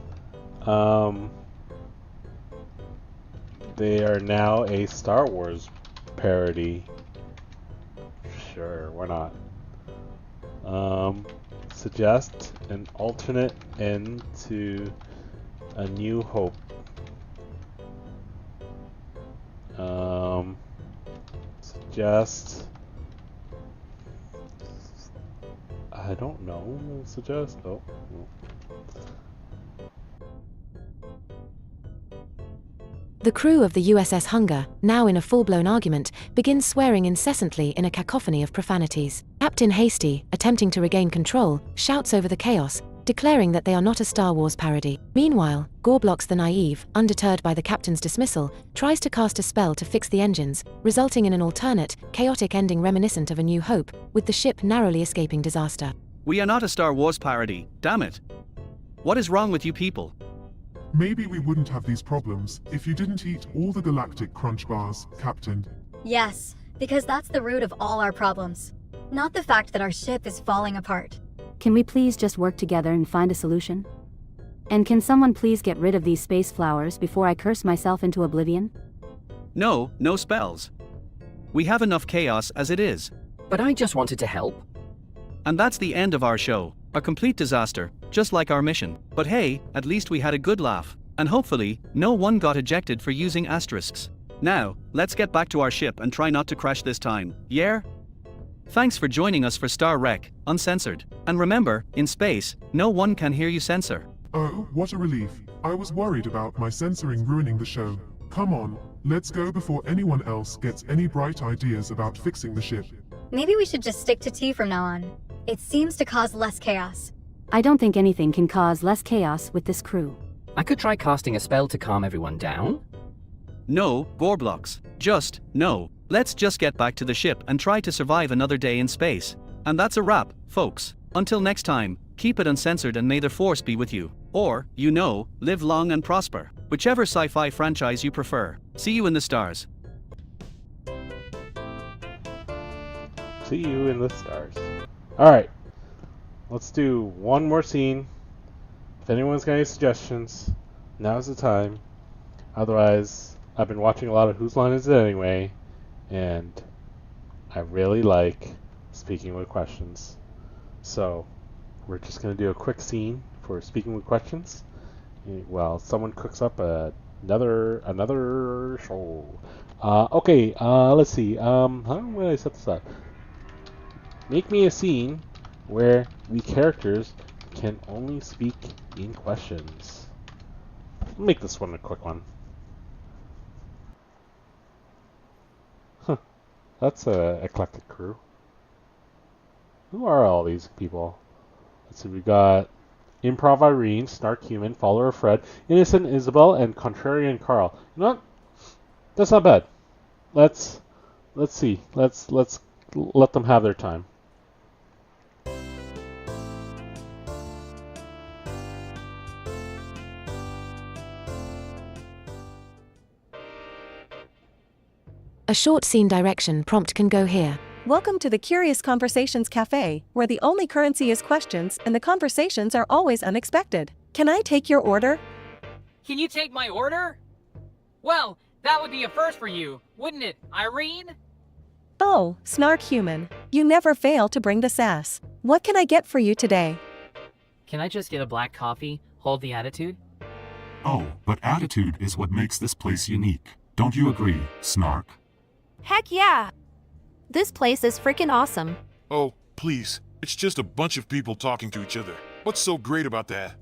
they are now a Star Wars parody. Sure, why not? Suggest an alternate end to A New Hope. Suggest. I don't know. Suggest. Oh. No. The crew of the USS Hunger, now in a full-blown argument, begins swearing incessantly in a cacophony of profanities. Captain Hasty, attempting to regain control, shouts over the chaos, declaring that they are not a Star Wars parody. Meanwhile, Gorblox the Naive, undeterred by the captain's dismissal, tries to cast a spell to fix the engines, resulting in an alternate, chaotic ending reminiscent of A New Hope, with the ship narrowly escaping disaster. We are not a Star Wars parody, damn it. What is wrong with you people? Maybe we wouldn't have these problems if you didn't eat all the galactic crunch bars, Captain. Yes, because that's the root of all our problems. Not the fact that our ship is falling apart. Can we please just work together and find a solution? And can someone please get rid of these space flowers before I curse myself into oblivion? No, no spells. We have enough chaos as it is. But I just wanted to help. And that's the end of our show. A complete disaster, just like our mission. But hey, at least we had a good laugh. And hopefully, no one got ejected for using asterisks. Now, let's get back to our ship and try not to crash this time, yeah? Thanks for joining us for Star Rec, Uncensored. And remember, in space, no one can hear you censor. Oh, what a relief. I was worried about my censoring ruining the show. Come on, let's go before anyone else gets any bright ideas about fixing the ship. Maybe we should just stick to tea from now on. It seems to cause less chaos. I don't think anything can cause less chaos with this crew. I could try casting a spell to calm everyone down. No, Gorblox. Just, no. Let's just get back to the ship and try to survive another day in space. And that's a wrap, folks. Until next time, keep it uncensored and may the Force be with you. Or, live long and prosper. Whichever sci-fi franchise you prefer. See you in the stars. See you in the stars. Alright. Let's do one more scene. If anyone's got any suggestions, now's the time. Otherwise, I've been watching a lot of Whose Line Is It Anyway, and I really like Speaking with Questions. So, we're just going to do a quick scene for Speaking with Questions while someone cooks up another show. Okay, let's see. How do I set this up? Make me a scene where the characters can only speak in questions. I'll make this one a quick one. Huh. That's a eclectic crew. Who are all these people? Let's see, we got Improv Irene, Snark Human, Follower Fred, Innocent Isabel, and Contrarian Carl. You know what? That's not bad. Let's see. Let's let them have their time. A short scene direction prompt can go here. Welcome to the Curious Conversations Cafe, where the only currency is questions and the conversations are always unexpected. Can I take your order? Can you take my order? Well, that would be a first for you, wouldn't it, Irene? Oh, Snark Human. You never fail to bring the sass. What can I get for you today? Can I just get a black coffee? Hold the attitude? Oh, but attitude is what makes this place unique. Don't you agree, Snark? Heck yeah! This place is freaking awesome. Oh, please. It's just a bunch of people talking to each other. What's so great about that?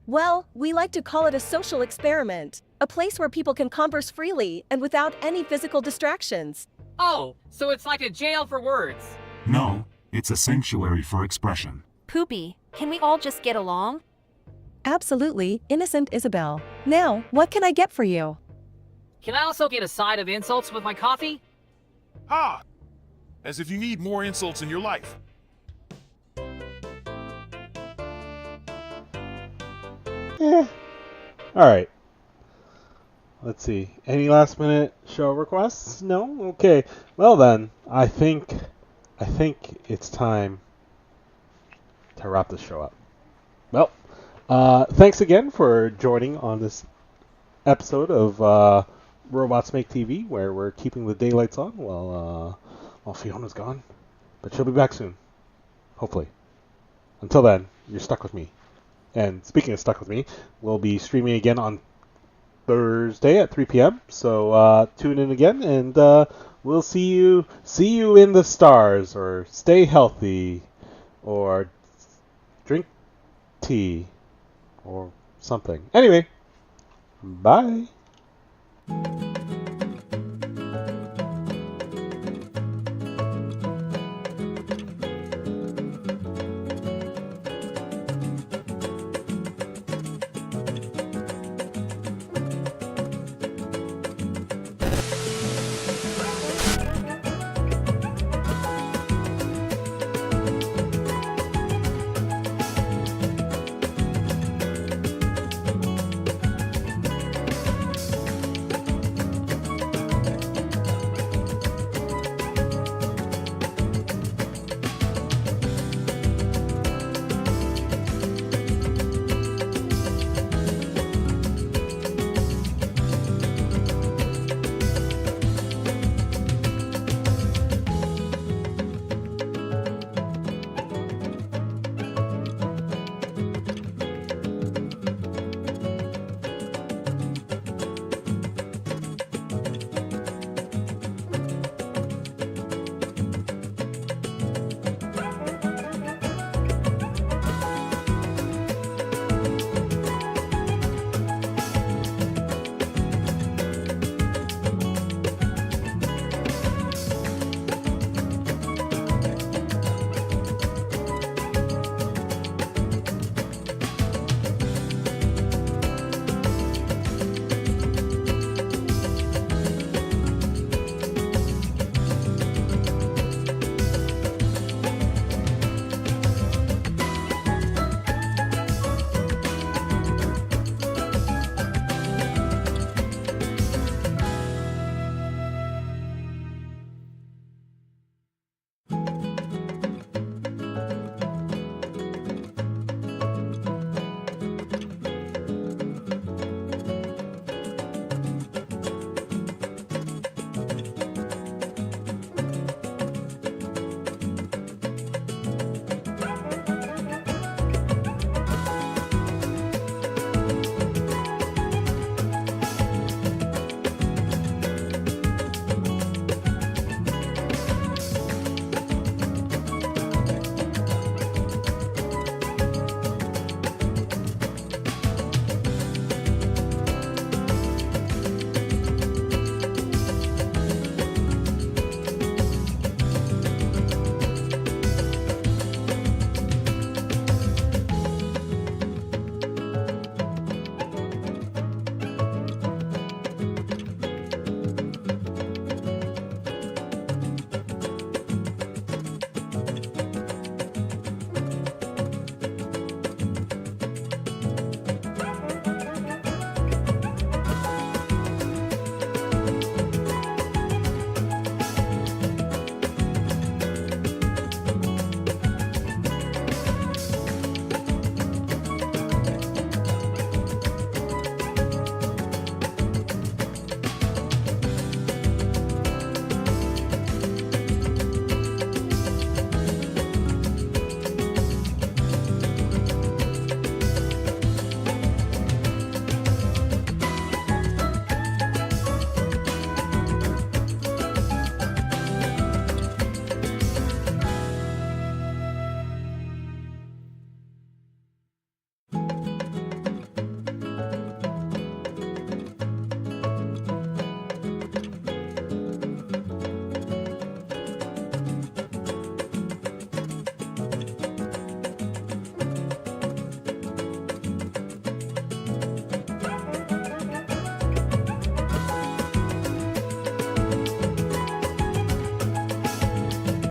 Well, we like to call it a social experiment. A place where people can converse freely and without any physical distractions. Oh, so it's like a jail for words. No, it's a sanctuary for expression. Poopy, can we all just get along? Absolutely, innocent Isabel. Now, what can I get for you? Can I also get a side of insults with my coffee? Ha! As if you need more insults in your life. Alright. Let's see. Any last minute show requests? No? Okay. Well then, I think it's time to wrap this show up. Well, thanks again for joining on this episode of Robots Make TV, where we're keeping the daylights on while Fiona's gone. But she'll be back soon. Hopefully. Until then, you're stuck with me. And speaking of stuck with me, we'll be streaming again on Thursday at 3 p.m. So tune in again, and we'll see you in the stars, or stay healthy, or drink tea, or something. Anyway, bye.